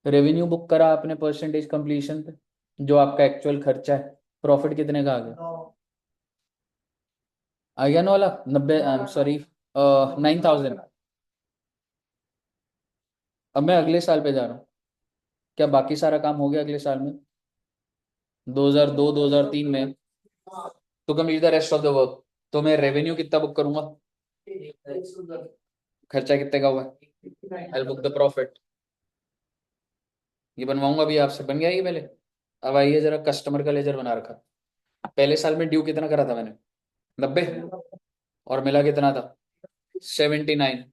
रेवेन्यू बुक करा आपने परसेंटेज कंप्लीशन पे, जो आपका एक्चुअल खर्चा है, प्रॉफिट कितने का आ गया? आ गया 9 लाख, 90, सॉरी 9,000। अब मैं अगले साल पे जा रहा हूँ, क्या बाकी सारा काम हो गया अगले साल में? 2002-2003 में तो complete the rest of the work. तो मैं रेवेन्यू कितना बुक करूंगा? खर्चा कितने का हुआ? I book the profit. ये बनवाऊंगा भी आपसे, बन गया ये पहले। अब आइए जरा, कस्टमर का लेजर बना रखा। पहले साल में ड्यू कितना करा था मैंने? 90। और मिला कितना था? 79।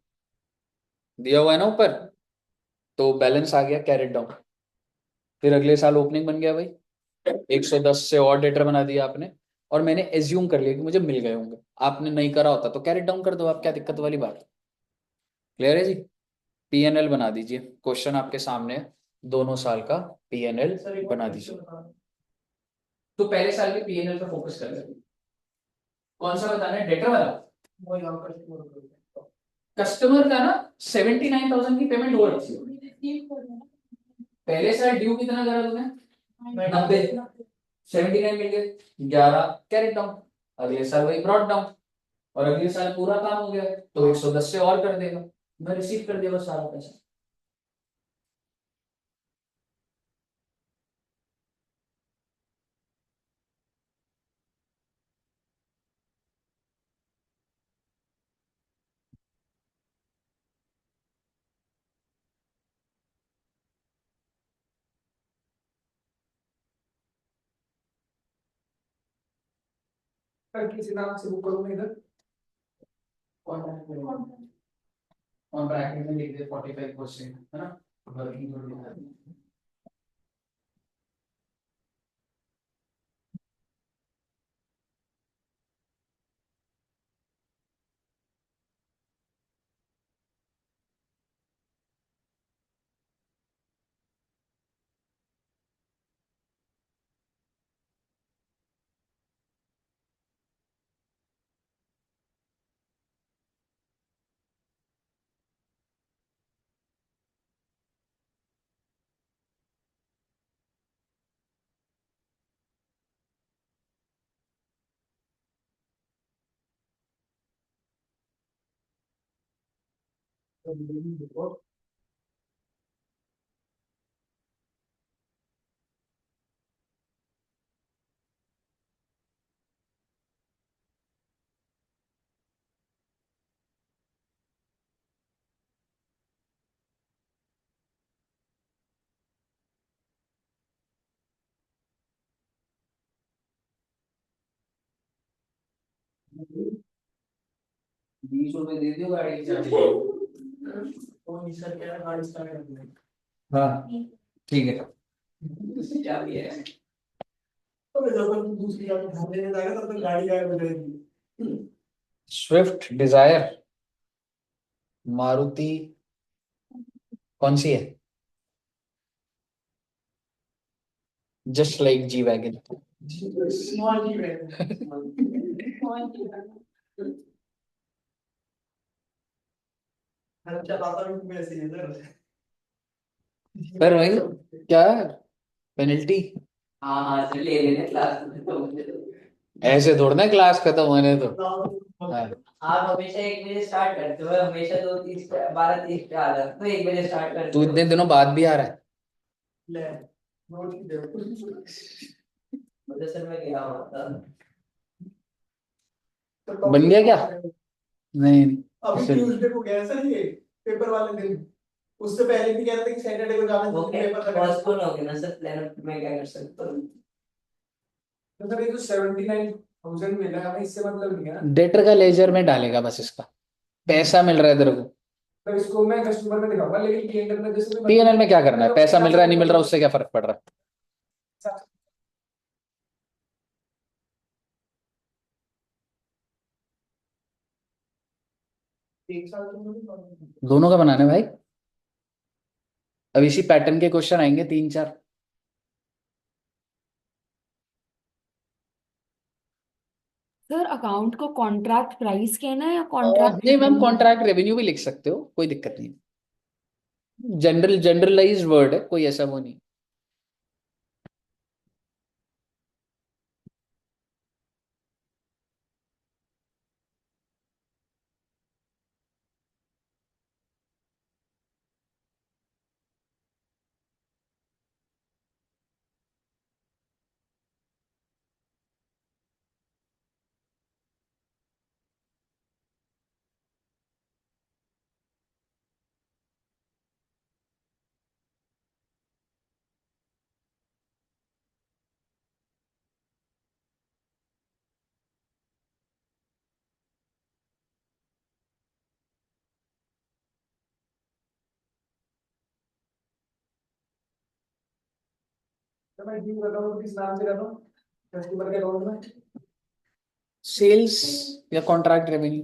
दिया हुआ है ना ऊपर। तो बैलेंस आ गया कैरेट डाउन। फिर अगले साल ओपनिंग बन गया भाई, 110 से और डेटर बना दिया आपने। और मैंने एज्यूम कर लिया कि मुझे मिल गए होंगे। आपने नहीं करा होता तो कैरेट डाउन कर दो, आप क्या दिक्कत वाली बात है? क्लियर है जी? पीएनएल बना दीजिए, क्वेश्चन आपके सामने है, दोनों साल का पीएनएल बना दीजिए। तो पहले साल के पीएनएल पर फोकस कर लेंगे। कौन सा बताना है? डेटर वाला। कस्टमर का ना 79,000 की पेमेंट हो रखी है। पहले साल ड्यू कितना करा तूने? 90। 79 मिल गए, 11 कैरी डाउन, अगले साल वही ब्रॉट डाउन, और अगले साल पूरा काम हो गया तो 110 से और कर देगा, मैं रिसीव कर देगा सारा पैसा। किसी नाम से बुक करूंगा इधर। कॉन्ट्रैक्ट में लिख दे 45% है ना, वर्किंग लोड लिखा दे। ₹20 दे दियो गाड़ी की चाबी। कौन सर कह रहा है गाड़ी स्टार्ट करने? हाँ ठीक है, दूसरी चाबी है। तो जब तक दूसरी गाड़ी घर लेने जाएगा तब तक गाड़ी गायब हो जाएगी। स्विफ्ट डिजायर, मारुति, कौन सी है? Just like G wagon. Small जी है। हम चलाता भी वैसे ही इधर। पर भाई क्या पेनल्टी? हाँ हाँ चल ले लेने क्लास में तो मुझे तो ऐसे थोड़ा ना क्लास खत्म होने तो। हाँ। आप हमेशा 1 बजे स्टार्ट करते हो, हमेशा 2:30 पे 12:30 पे आ जाते हो, 1 बजे स्टार्ट करते तू हो। इतने दिनों बाद भी आ रहा है। ले नोट की दे। मुझे सर में क्या होता बन गया क्या? नहीं अभी चल। ट्यूसडे को गया सर ये पेपर वाले दिन। उससे पहले भी कह रहे थे कि सैटरडे को जाना वो है पेपर लगा। पोस्टपोन हो गया ना सर, प्लान मैं क्या कर सकता हूँ। तो सर ये जो 79,000 मिला है हमें इससे मतलब नहीं है ना। डेटर का लेजर में डालेगा बस, इसका पैसा मिल रहा है तेरे को। तो इसको मैं कस्टमर में दिखाऊंगा लेकिन पीएनएल में जैसे पीएनएल में क्या करना है? पैसा मिल रहा है नहीं मिल रहा उससे क्या फर्क पड़ रहा है? एक साल तो नहीं पढ़ा। दोनों का बनाना है भाई। अब इसी पैटर्न के क्वेश्चन आएंगे 3-4। सर अकाउंट को कॉन्ट्रैक्ट प्राइस कहना है या कॉन्ट्रैक्ट नहीं मैम, कॉन्ट्रैक्ट रेवेन्यू भी लिख सकते हो, कोई दिक्कत नहीं। जनरलाइज्ड वर्ड है, कोई ऐसा वो नहीं। तो मैं ड्यू कर रहा हूँ किस नाम से कर रहा हूँ कस्टमर के अकाउंट में। सेल्स या कॉन्ट्रैक्ट रेवेन्यू,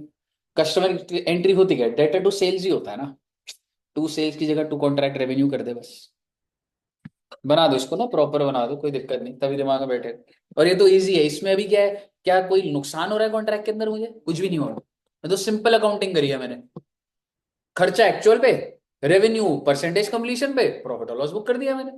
कस्टमर एंट्री होती है, डेटा टू सेल्स ही होता है ना। टू सेल्स की जगह टू कॉन्ट्रैक्ट रेवेन्यू कर दे बस। बना दो इसको ना, प्रॉपर बना दो, कोई दिक्कत नहीं, तभी दिमाग में बैठे। और ये तो इजी है, इसमें अभी क्या है, क्या कोई नुकसान हो रहा है कॉन्ट्रैक्ट के अंदर? मुझे कुछ भी नहीं हो रहा, मैं तो सिंपल अकाउंटिंग करी है मैंने। खर्चा एक्चुअल पे, रेवेन्यू परसेंटेज कंप्लीशन पे, प्रॉफिट और लॉस बुक कर दिया मैंने।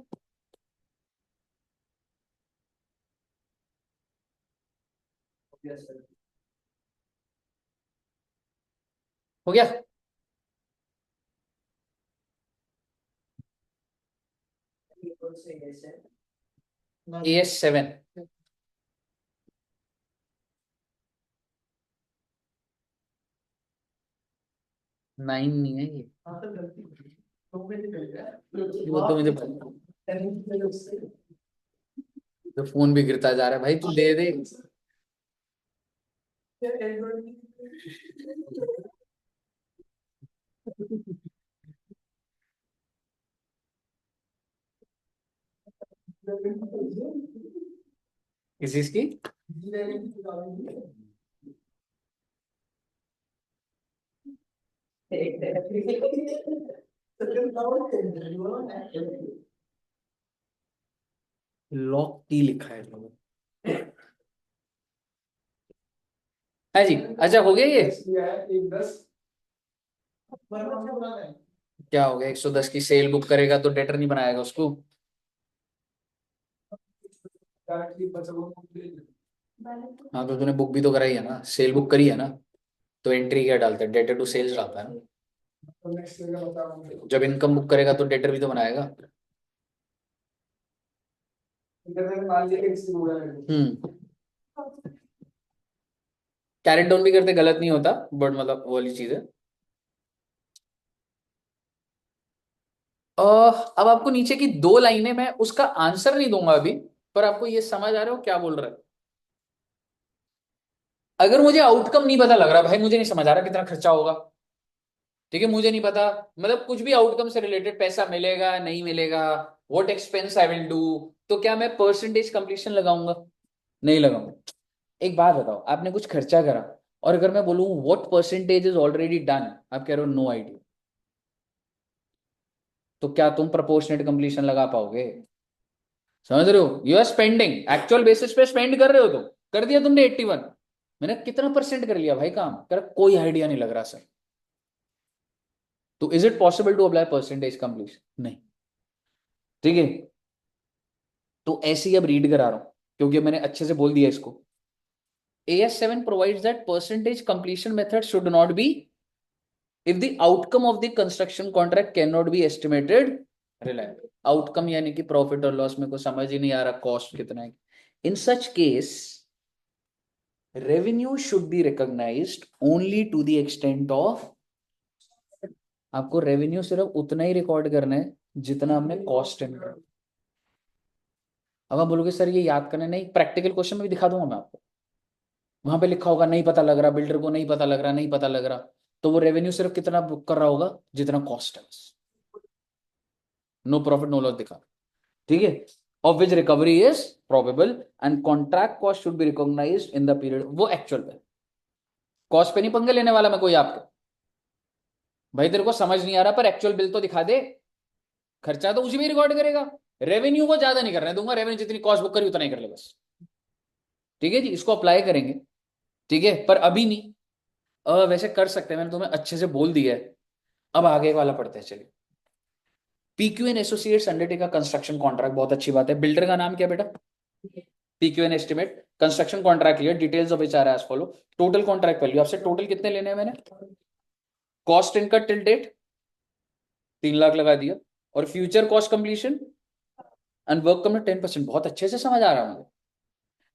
हो गया। AS7 9 नहीं है ये, वो तो मुझे पता। तो फोन भी गिरता जा रहा है भाई, तू दे दे। किस चीज की? लॉक की लिखा है लोगों। है जी, अच्छा हो गया ये। क्या हो गया? 110 की सेल बुक करेगा तो डेटर नहीं बनाएगा उसको? हाँ तो तूने बुक भी तो कराई है ना, सेल बुक करी है ना, तो एंट्री क्या डालता है? डेटर टू सेल्स डालता है ना। जब इनकम बुक करेगा तो डेटर भी तो बनाएगा। कैरेट डाउन भी करते गलत नहीं होता, बट मतलब वो वाली चीज है। अब आपको नीचे की दो लाइनें, मैं उसका आंसर नहीं दूंगा अभी, पर आपको ये समझ आ रहा हो क्या बोल रहा है? अगर मुझे आउटकम नहीं पता लग रहा भाई, मुझे नहीं समझ आ रहा कितना खर्चा होगा, ठीक है, मुझे नहीं पता, मतलब कुछ भी आउटकम से रिलेटेड, पैसा मिलेगा नहीं मिलेगा, what expense I will do, तो क्या मैं परसेंटेज कंप्लीशन लगाऊंगा? नहीं लगाऊंगा। एक बात बताओ, आपने कुछ खर्चा करा, और अगर मैं बोलूं what percentage is already done, आप कह रहे हो नो आइडिया, तो क्या तुम प्रोपोर्शनेट कंप्लीशन लगा पाओगे? समझ रहे हो? You are spending, actual basis पे स्पेंड कर रहे हो, तो कर दिया तुमने 81, मैंने कितना परसेंट कर लिया भाई काम, कर कोई आइडिया नहीं लग रहा सर। तो is it possible to apply percentage completion? नहीं। ठीक है, तो ऐसे ही अब रीड करा रहा हूं, क्योंकि मैंने अच्छे से बोल दिया इसको। AS7 provides that percentage completion method should not be if the outcome of the construction contract cannot be estimated reliably. Outcome यानी कि प्रॉफिट और लॉस, में को समझ ही नहीं आ रहा कॉस्ट कितना है। In such case revenue should be recognised only to the extent of, आपको रेवेन्यू सिर्फ उतना ही रिकॉर्ड करना है जितना आपने कॉस्ट इनकर। अब आप बोलोगे सर ये याद करना नहीं, प्रैक्टिकल क्वेश्चन में भी दिखा दूंगा मैं आपको, वहां पे लिखा होगा नहीं पता लग रहा, बिल्डर को नहीं पता लग रहा, नहीं पता लग रहा, तो वो रेवेन्यू सिर्फ कितना बुक कर रहा होगा जितना कॉस्ट है, नो प्रॉफिट नो लॉस दिखा। ठीक है, of which recovery is probable and contract cost should be recognised in the period, वो एक्चुअल पे, कॉस्ट पे नहीं पंगे लेने वाला मैं कोई आपके। भाई तेरे को समझ नहीं आ रहा पर एक्चुअल बिल तो दिखा दे, खर्चा तो उसी में रिकॉर्ड करेगा, रेवेन्यू को ज्यादा नहीं करने दूंगा, रेवेन्यू जितनी कॉस्ट बुक करी उतना ही कर ले बस। ठीक है जी, इसको अप्लाई करेंगे, ठीक है, पर अभी नहीं। वैसे कर सकते हैं, मैंने तुम्हें अच्छे से बोल दिया है। अब आगे वाला पढ़ते हैं, चलिए। PQ and associates undertake construction contract, बहुत अच्छी बात है। बिल्डर का नाम क्या बेटा? PQ and estimate, construction contract लिया, details of which are as follow. Total contract value, आपसे टोटल कितने लेने हैं मैंने? Cost incurred till date 3 lakh लगा दिया, और future cost completion and work कम 10%, बहुत अच्छे से समझ आ रहा है मुझे।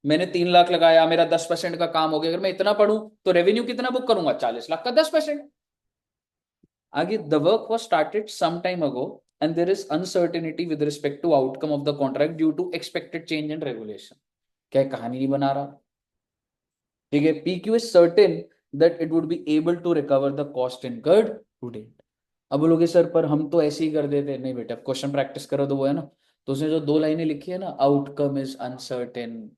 मैंने 3 लाख लगाया, मेरा 10% का काम हो गया, अगर मैं इतना पढ़ूं तो रेवेन्यू कितना बुक करूंगा? 40 लाख का 10%। आगे, the work was started some time ago and there is uncertainty with respect to outcome of the contract due to expected change in regulation. क्या कहानी नहीं बना रहा? ठीक है, PQ is certain that it would be able to recover the cost incurred to date. अब बोलोगे sir पर हम तो ऐसे ही कर देते, नहीं बेटा, क्वेश्चन प्रैक्टिस करो तो वो है ना, तो उसने जो दो लाइनें लिखी है ना, आउटकम इज अनसर्टेन,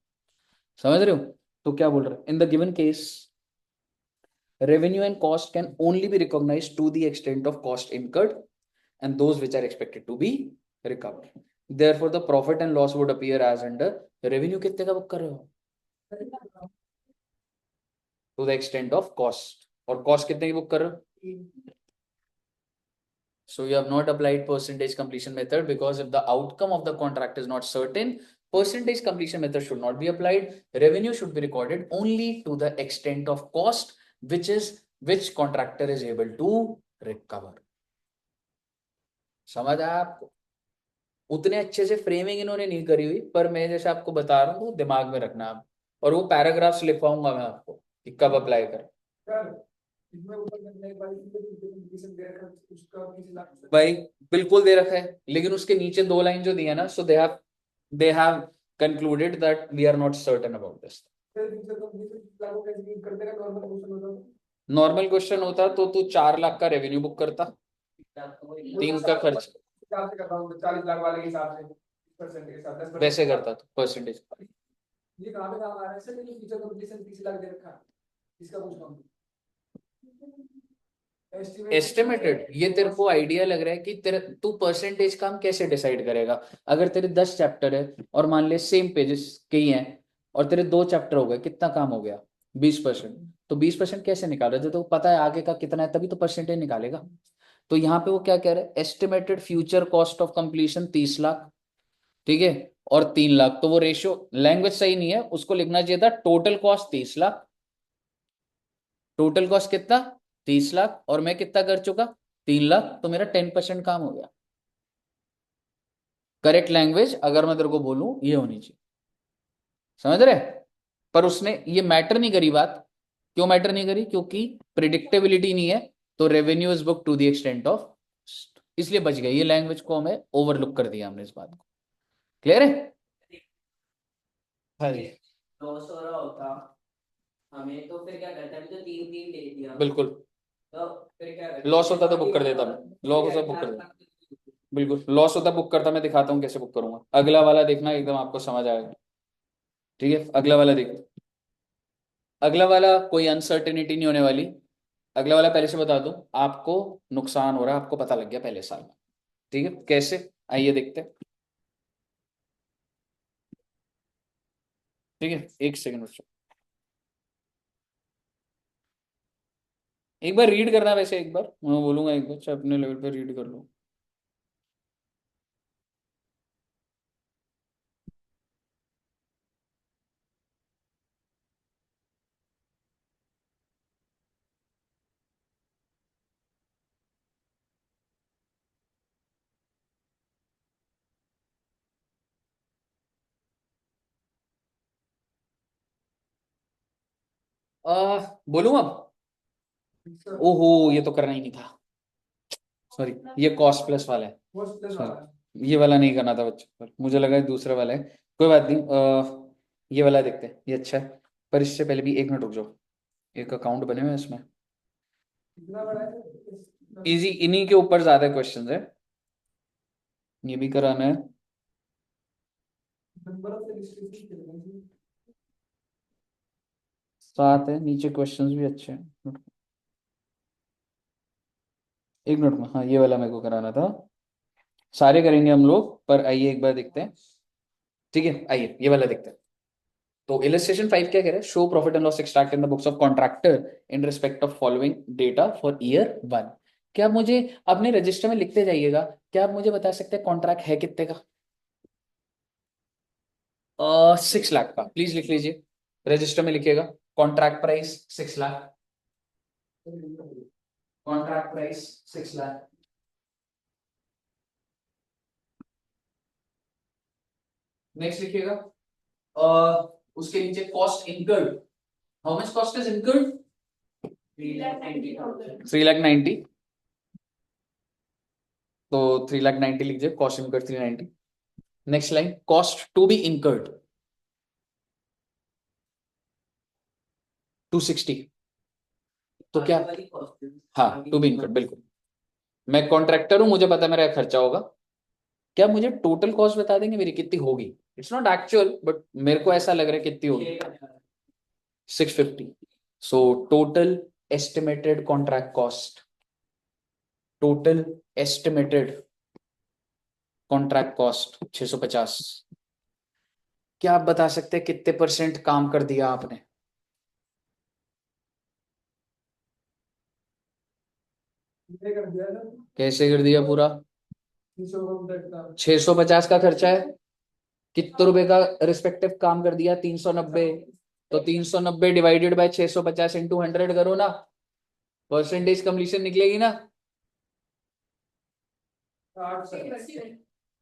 समझ रहे हो? तो क्या बोल रहे हैं, in the given case revenue and cost can only be recognized to the extent of cost incurred and those which are expected to be recovered. Therefore, the profit and loss would appear as under revenue कितने का book कर रहे हो? To the extent of cost, और cost कितने की book कर रहे हो? So you have not applied percentage completion method because if the outcome of the contract is not certain, percentage completion method should not be applied. Revenue should be recorded only to the extent of cost which contractor is able to recover. समझ आया आपको? उतने अच्छे से framing इन्होंने नहीं करी हुई, पर मैं जैसे आपको बता रहा हूँ तो दिमाग में रखना आप, और वो पैराग्राफ्स लिखवाऊंगा मैं आपको कि कब अप्लाई करें। भाई बिल्कुल दे रखा है, लेकिन उसके नीचे 2 लाइन जो दी है ना, so they have concluded that we are not certain about this. Normal question होता तो तू 4 लाख का रेवेन्यू बुक करता, 3 का खर्च 40 लाख वाले के हिसाब से परसेंट के साथ 10% वैसे करता तो परसेंटेज। ये कहां पे काम आ रहा है सर? ये फ्यूचर कंपटीशन 30 लाख दे रखा है, इसका पूछ रहा हूं। एस्टिमेटेड, ये तेरे को आइडिया लग रहा है कि तेरे तू परसेंटेज काम कैसे डिसाइड करेगा? अगर तेरे 10 चैप्टर है और मान ले सेम पेजेस के ही हैं और तेरे 2 चैप्टर हो गए, कितना काम हो गया? 20%। तो 20% कैसे निकाला? जब तो पता है आगे का कितना है तभी तो परसेंटेज निकालेगा। तो यहाँ पे वो क्या कह रहे हैं, estimated future cost of completion 30 lakh, ठीक है, और 3 लाख, तो वो रेशियो लैंग्वेज सही नहीं है, उसको लिखना चाहिए था total cost 30 lakh. Total cost कितना? 30 लाख, और मैं कितना कर चुका? 3 लाख, तो मेरा 10% काम हो गया। करेक्ट लैंग्वेज अगर मैं तेरे को बोलूं ये होनी चाहिए, समझ रहे? पर उसने ये मैटर नहीं करी बात। क्यों मैटर नहीं करी? क्योंकि प्रिडिक्टेबिलिटी नहीं है, तो revenue is book to the extent of, इसलिए बच गया। ये लैंग्वेज को हमें ओवरलुक कर दिया हमने इस बात को। क्लियर है? हाँ जी, लॉस हो रहा होता हमें तो फिर क्या करते? अभी तो 3 दे दिया, बिल्कुल। तो फिर क्या करते? लॉस होता तो बुक कर देता मैं, लॉस होता बुक कर देता, बिल्कुल लॉस होता बुक करता। मैं दिखाता हूँ कैसे बुक करूंगा। अगला वाला देखना, एकदम आपको समझ आएगा, ठीक है? अगला वाला देखो, अगला वाला कोई अनसर्टेनिटी नहीं होने वाली। अगला वाला पहले से बता दूं, आपको नुकसान हो रहा है, आपको पता लग गया पहले साल में, ठीक है? कैसे, आइए देखते हैं, ठीक है? एक सेकंड रुको, एक बार रीड करना, वैसे एक बार मैं बोलूंगा, एक बार चाहे अपने लेवल पे रीड कर लो। बोलूं अब? ओहो, ये तो करना ही नहीं था, सॉरी, ये कॉस्ट प्लस वाला है, सॉरी ये वाला नहीं करना था बच्चों पर, मुझे लगा दूसरा वाला है। कोई बात नहीं, ये वाला देखते हैं, ये अच्छा है। पर इससे पहले भी 1 मिनट रुक जाओ, एक अकाउंट बने हुए हैं इसमें, इजी, इन्हीं के ऊपर ज्यादा क्वेश्चंस है, ये भी कराना है। सात है, नीचे क्वेश्चंस भी अच्छे हैं। 1 मिनट में, हाँ ये वाला मेरे को कराना था। सारे करेंगे हम लोग, पर आइए एक बार देखते हैं, ठीक है? आइए ये वाला देखते हैं। तो इलस्ट्रेशन 5 क्या कह रहा है? Show profit and loss extract in the books of contractor in respect of following data for year 1। क्या आप मुझे अपने रजिस्टर में लिखते जाइएगा, क्या आप मुझे बता सकते हैं कॉन्ट्रैक्ट है कितने का? 6 लाख का, प्लीज लिख लीजिए, रजिस्टर में लिखिएगा। Contract price 6 lakh, contract price 6 lakh. Next लिखिएगा, उसके नीचे cost incurred, how much cost is incurred? 3,90,000, तो 3,90,000 लिख दीजिए, cost incurred 390। Next line, cost to be incurred 260, तो क्या? हाँ, टू बी इनकर्ड, बिल्कुल। मैं कॉन्ट्रैक्टर हूं, मुझे पता है मेरा खर्चा होगा, क्या मुझे टोटल कॉस्ट बता देंगे मेरी कितनी होगी? इट्स नॉट एक्चुअल, बट मेरे को ऐसा लग रहा है कितनी होगी, 650। So total estimated contract cost, total estimated contract cost 650। क्या आप बता सकते हैं कितने परसेंट काम कर दिया आपने? कर दिया ना कैसे कर दिया पूरा? 650 का खर्चा है, कितने रुपए का रिस्पेक्टिव काम कर दिया? 390। तो 390 डिवाइडेड बाय 650 इंटू 100 करो ना, परसेंटेज कंप्लीशन निकलेगी ना।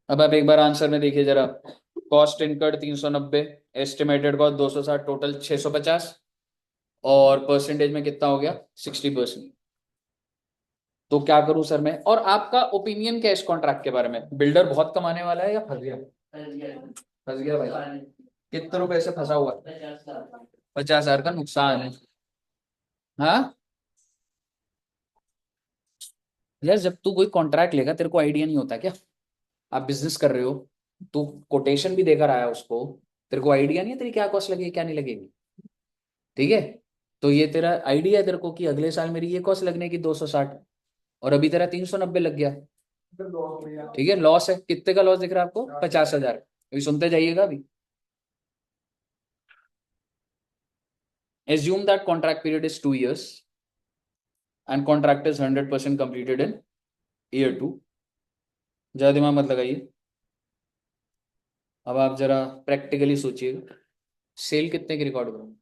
अब आप एक बार आंसर में देखिए जरा, cost incurred 390, estimated cost 260, total 650, और परसेंटेज में कितना हो गया? 60%। तो क्या करूं सर मैं? और आपका ओपिनियन क्या है इस कॉन्ट्रैक्ट के बारे में? बिल्डर बहुत कमाने वाला है या फंस गया? फंस गया भाई। कितने रुपए से फंसा हुआ? 50,000 का नुकसान है। हाँ यार, जब तू कोई कॉन्ट्रैक्ट लेगा तेरे को आइडिया नहीं होता क्या? आप बिजनेस कर रहे हो, तू कोटेशन भी देकर आया उसको, तेरे को आइडिया नहीं है तेरी क्या कॉस्ट लगेगी क्या नहीं लगेगी? ठीक है, तो ये तेरा आइडिया है तेरे को कि अगले साल मेरी ये कॉस्ट लगने की 260, और अभी तेरा 390 लग गया। ठीक है, लॉस है। कितने का लॉस दिख रहा है आपको? 50,000। अभी सुनते जाइएगा अभी। Assume that contract period is 2 years and contract is 100% completed in year 2। ज्यादा दिमाग मत लगाइए। अब आप जरा प्रैक्टिकली सोचिएगा, सेल कितने की रिकॉर्ड करूँ?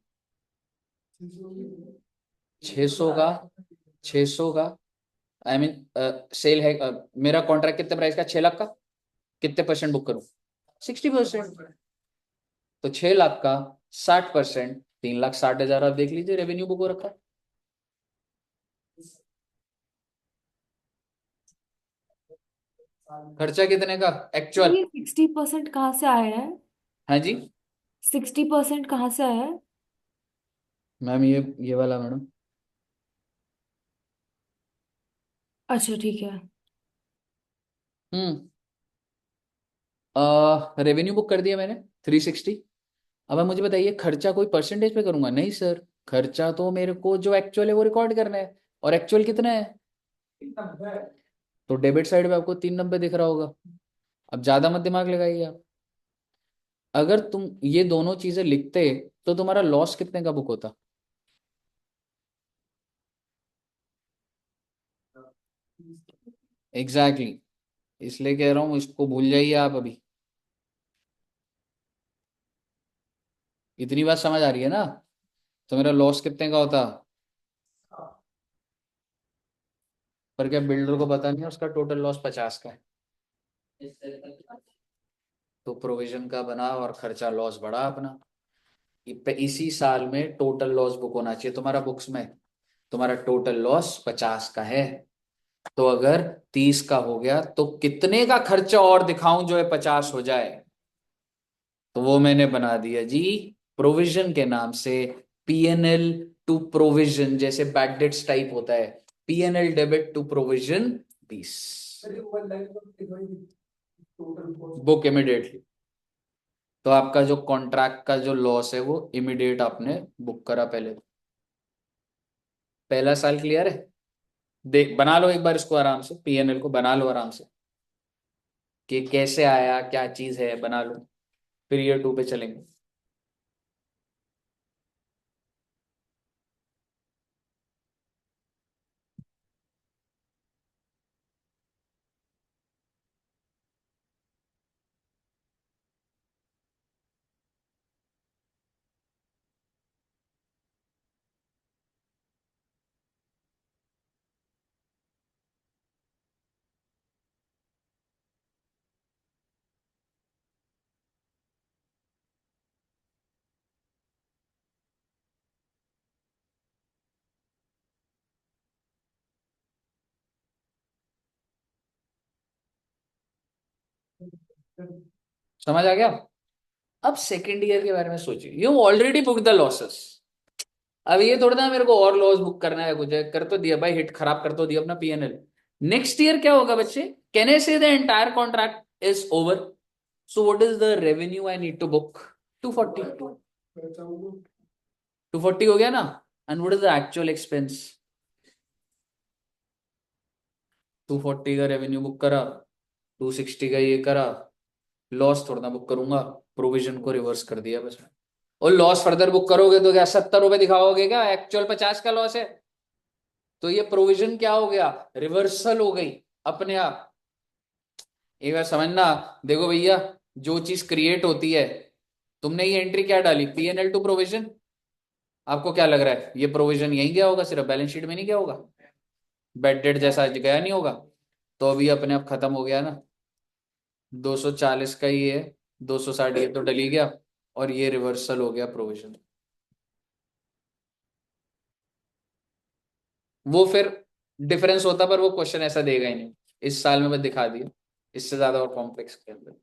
600 का, 600 का, आई मीन सेल है। मेरा कॉन्ट्रैक्ट कितने प्राइस का? 6 लाख का। कितने परसेंट बुक करूं? 60%। तो 6 लाख का 60%, 3,60,000। आप देख लीजिए रेवेन्यू बुक हो रखा है। खर्चा कितने का एक्चुअल? ये 60% कहाँ से आया है? हाँ जी 60% कहाँ से आया है? मैम, ये वाला मैडम। अच्छा ठीक है। हम्म रेवेन्यू बुक कर दिया मैंने 360। अब आप मुझे बताइए, खर्चा कोई परसेंटेज पे करूंगा? नहीं सर, खर्चा तो मेरे को जो एक्चुअल है वो रिकॉर्ड करना है, और एक्चुअल कितना है? तो डेबिट साइड पे आपको 390 दिख रहा होगा। अब ज्यादा मत दिमाग लगाइए आप। अगर तुम ये दोनों चीजें लिखते तो तुम्हारा लॉस कितने का बुक होता? Exactly exactly। इसलिए कह रहा हूं इसको भूल जाइए आप अभी। इतनी बात समझ आ रही है ना? तो मेरा लॉस कितने का होता? पर क्या बिल्डर को पता नहीं है उसका टोटल लॉस 50 का है? तो प्रोविजन का बना और खर्चा लॉस बढ़ा अपना। इसी साल में टोटल लॉस बुक होना चाहिए तुम्हारा बुक्स में। तुम्हारा टोटल लॉस 50 का है, तो अगर 30 का हो गया तो कितने का खर्चा और दिखाऊं जो है 50 हो जाए? तो वो मैंने बना दिया जी, प्रोविजन के नाम से। पीएनएल टू प्रोविजन, जैसे बैड डेट्स टाइप होता है, PNL debit to provision 20 book immediately. तो आपका जो कॉन्ट्रैक्ट का जो लॉस है वो इमिडिएट आपने बुक करा पहले। पहला साल क्लियर है? देख बना लो एक बार इसको आराम से, पीएनएल को बना लो आराम से कि कैसे आया, क्या चीज है, बना लो। फिर ईयर 2 पे चलेंगे। समझ आ गया? अब सेकेंड ईयर के बारे में सोचिए, you already book the losses. अब ये थोड़ा ना मेरे को और लॉस बुक करना है, कुछ है कर तो दिया भाई, हिट खराब कर तो दिया अपना पीएनएल। नेक्स्ट ईयर क्या होगा बच्चे? Can I say the entire contract is over, so what is the revenue I need to book? 240। 240 हो गया ना? And what is the actual expense? 240 का रेवेन्यू बुक करा, 260 का ये करा, लॉस थोड़ा ना बुक करूंगा, प्रोविजन को रिवर्स कर दिया बस। और लॉस फर्दर बुक करोगे तो क्या 70 रुपए दिखाओगे क्या? एक्चुअल 50 का लॉस है, तो ये प्रोविजन क्या हो गया? रिवर्सल हो गई। अपने आप। एक बार समझना, देखो भैया, जो चीज क्रिएट होती है, तुमने ये एंट्री क्या डाली, P&L टू प्रोविजन। आपको क्या लग रहा है ये प्रोविजन यहीं गया होगा, सिर्फ बैलेंस शीट में नहीं गया होगा, बेड डेट जैसा गया नहीं होगा। तो अभी अपने आप खत्म हो गया ना, 240 का ही है, 260 ये तो डली गया, और ये रिवर्सल हो गया प्रोविजन। वो फिर डिफरेंस होता, पर वो क्वेश्चन ऐसा देगा ही नहीं। इस साल में बस दिखा दिया, इससे ज्यादा और कॉम्प्लेक्स के अंदर।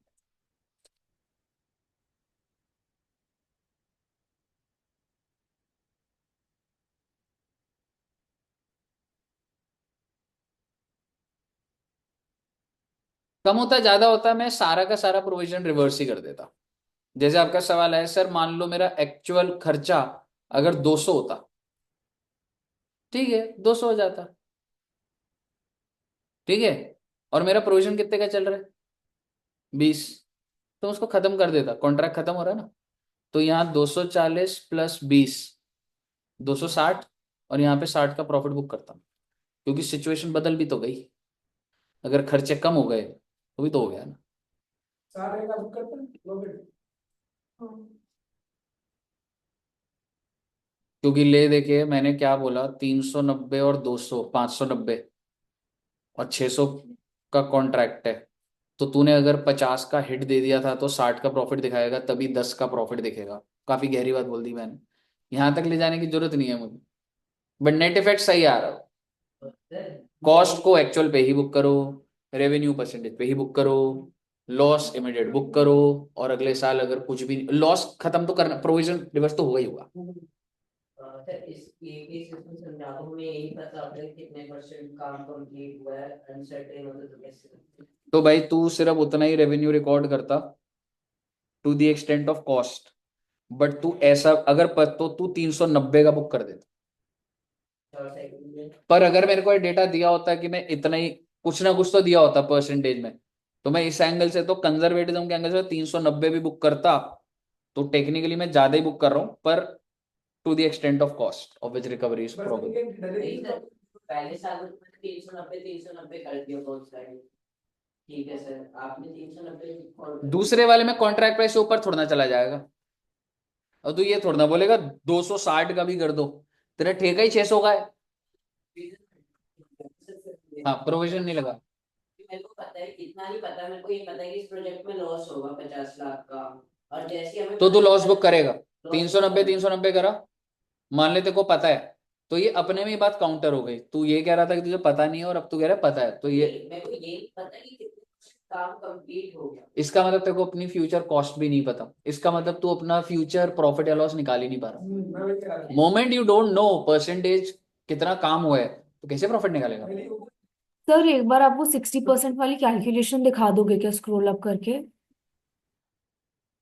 कम होता ज्यादा होता, मैं सारा का सारा प्रोविजन रिवर्स ही कर देता। जैसे आपका सवाल है, सर मान लो मेरा एक्चुअल खर्चा अगर 200 होता, ठीक है 200 हो जाता, ठीक है, और मेरा प्रोविजन कितने का चल रहा है, 20, तो उसको खत्म कर देता, कॉन्ट्रैक्ट खत्म हो रहा है ना। तो यहाँ 240 प्लस 20, 260, और यहाँ पे 60 का प्रॉफिट बुक करता हूँ, क्योंकि सिचुएशन बदल भी तो गई। अगर खर्चे कम हो गए तो भी तो हो गया ना। सारे का बुक करते हैं प्रॉफिट। क्योंकि ले देखिए मैंने क्या बोला, 390 और 200, 590 और 600 का कॉन्ट्रैक्ट है। तो तूने अगर 50 का हिट दे दिया था तो 60 का प्रॉफिट दिखाएगा, तभी 10 का प्रॉफिट दिखेगा। काफी गहरी बात बोल दी मैंने, यहां तक ले जाने की जरूरत नहीं है मुझे, बट नेट इफेक्ट सही आ रहा हो। कॉस्ट को एक्चुअल पे ही बुक करो, रेवेन्यू परसेंटेज पे ही बुक करो, लॉस इमीडिएट बुक करो, और अगले साल अगर कुछ भी लॉस खत्म तो करना, प्रोविजन रिवर्स तो होगा ही होगा। सर इस ये सिस्टम समझा दो, हमें यही पता होता है कितने परसेंट काम कंप्लीट हुआ है, अनसर्टेन होता तो कैसे। तो भाई तू सिर्फ उतना ही रेवेन्यू रिकॉर्ड करता to the extent of cost, but तू ऐसा अगर तो तू 390 का बुक कर देता। और सेकंड में पर अगर मेरे को डेटा दिया होता कि मैं इतना ही, कुछ ना कुछ तो दिया होता परसेंटेज में, तो मैं इस एंगल से तो कंजर्वेटिज्म के एंगल से 390 भी बुक करता। तो टेक्निकली मैं ज्यादा ही बुक कर रहा हूँ, पर to the extent of cost of which recovery is बस प्रॉब्लम। ठीक है पहले साल में 390 कर दिया बहुत सारे। ठीक है सर, आपने 390 दूसरे वाले में कॉन्ट्रैक्ट प्राइस से ऊपर थोड़ा ना चला जाएगा, और तू ये थोड़ा ना बोलेगा 260 का भी कर दो, तेरा ठेका ही 600 का है। हाँ प्रोविजन नहीं लगा। मेरे को पता है, इतना नहीं पता मेरे को, ये पता है कि इस प्रोजेक्ट में लॉस होगा 50 लाख का। और जैसे हमें तो तू लॉस बुक करेगा, loss 390 390 करा, मान लेते को पता है, तो ये अपने में ही बात काउंटर हो गई। तू ये कह रहा था कि तुझे पता नहीं है, और अब तू कह रहा है पता है, तो ये मेरे को ये पता है कि कितने काम कंप्लीट हो गया। इसका मतलब तेरे को अपनी फ्यूचर कॉस्ट भी नहीं पता, इसका मतलब तू अपना फ्यूचर प्रॉफिट या लॉस निकाल ही नहीं पा रहा। मैं वही कह रहा था। Moment you don't know percentage कितना काम हुआ है, तो कैसे प्रॉफिट निकालेगा। सर एक बार आप वो 60% वाली कैलकुलेशन दिखा दोगे क्या, स्क्रॉल अप करके।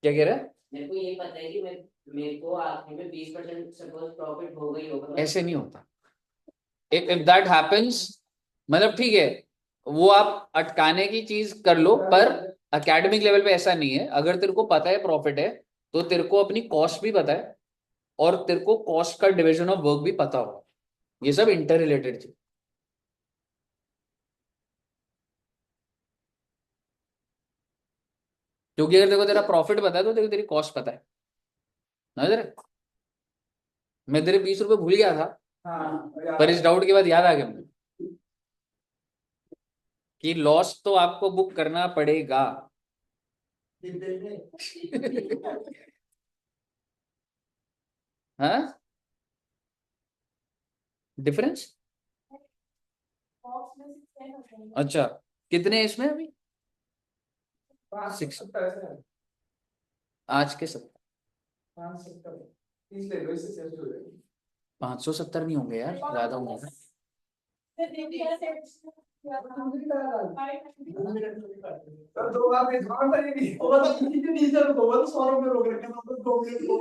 क्या कह रहा है, मेरे को ये पता है कि मेरे को आखिर में 20% सपोज प्रॉफिट हो गई होगा। ऐसे नहीं होता। इफ दैट हैपेंस, मतलब ठीक है, वो आप अटकाने की चीज कर लो, पर एकेडमिक लेवल पे ऐसा नहीं है। अगर तेरे को पता है प्रॉफिट है, तो तेरे को अपनी कॉस्ट भी पता है, और तेरे को कॉस्ट का डिवीजन ऑफ वर्क भी पता होगा। ये सब इंटर रिलेटेड चीज। क्योंकि अगर तेरे को तेरा प्रॉफिट पता है, तो तेरे को तेरी कॉस्ट पता है ना। तेरे मैं तेरे 20 रुपए भूल गया था, हाँ पर इस डाउट के बाद याद आ गया मुझे कि लॉस तो आपको बुक करना पड़ेगा। हाँ डिफरेंस, अच्छा कितने इसमें अभी, 570 आज के 70, 570 30 ले लो, इससे सेव हो जाएगी। 570 नहीं होंगे यार, ज्यादा होंगे। सर दो बार में जवाब था, ये नहीं होगा तो किसी के टीचर को बोलो 100 रुपए रोक रखे तो 2 मिनट को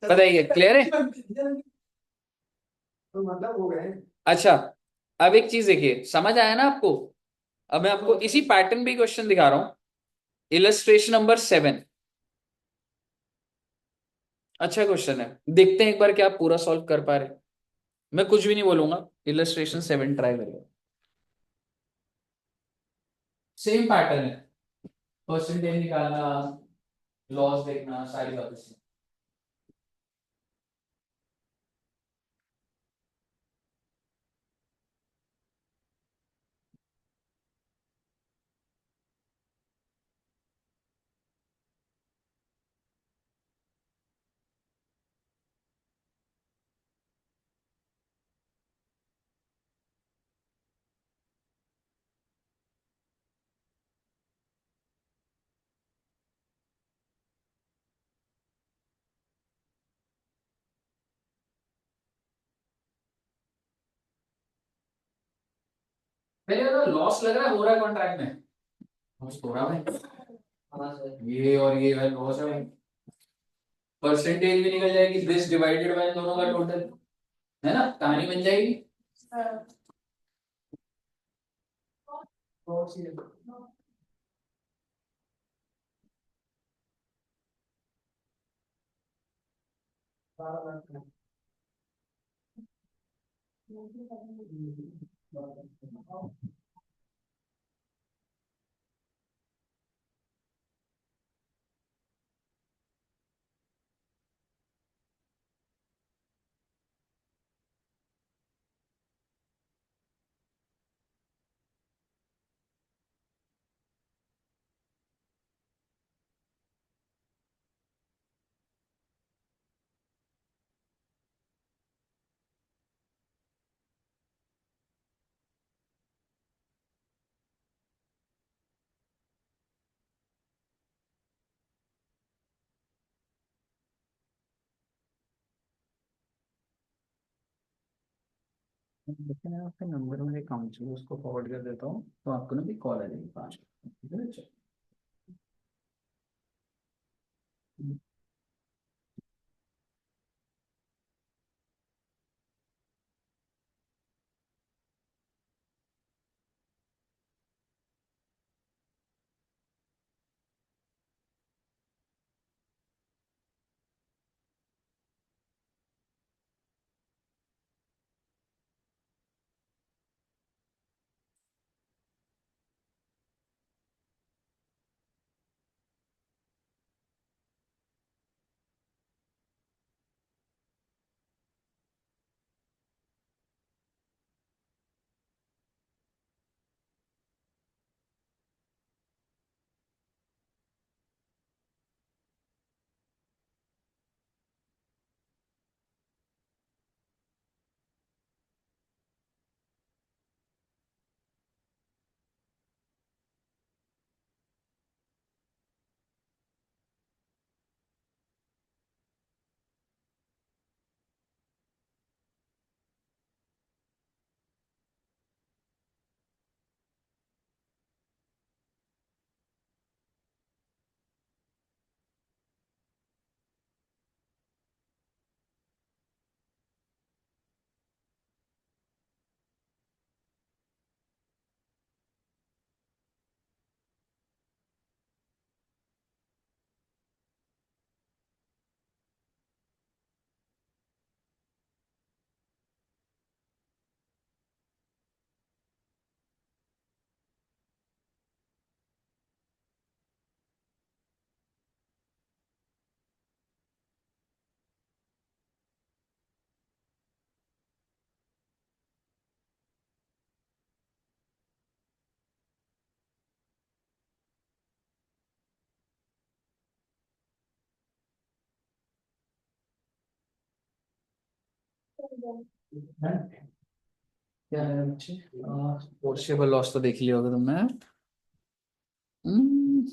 बताइए क्लियर है। तो मतलब हो गए। अच्छा अब एक चीज देखिए, समझ आया ना आपको। अब मैं आपको इसी पैटर्न भी क्वेश्चन दिखा रहा हूं, इलस्ट्रेशन नंबर 7। अच्छा क्वेश्चन है, देखते हैं एक बार क्या आप पूरा सॉल्व कर पा रहे। मैं कुछ भी नहीं बोलूंगा, इलस्ट्रेशन 7 ट्राई करिए, सेम पैटर्न है, परसेंटेज निकालना, लॉस देखना, सारी बातें same। पहले तो लॉस लग रहा है, हो रहा है कॉन्ट्रैक्ट में, लॉस हो रहा है भाई, हाँ सर। ये और ये भाई लॉस है भाई, परसेंटेज भी निकल जाएगी, दिस डिवाइडेड बाय दोनों का टोटल, है ना, कहानी बन जाएगी। लेकिन मैं आपका नंबर मेरे काउंसलर उसको फॉरवर्ड कर देता हूँ, तो आपको ना भी कॉल आ जाएगी 5 मिनट, ठीक है, चलो। क्या है बच्चे, फोर्सेबल लॉस तो देख लिया होगा तुमने। हम्म,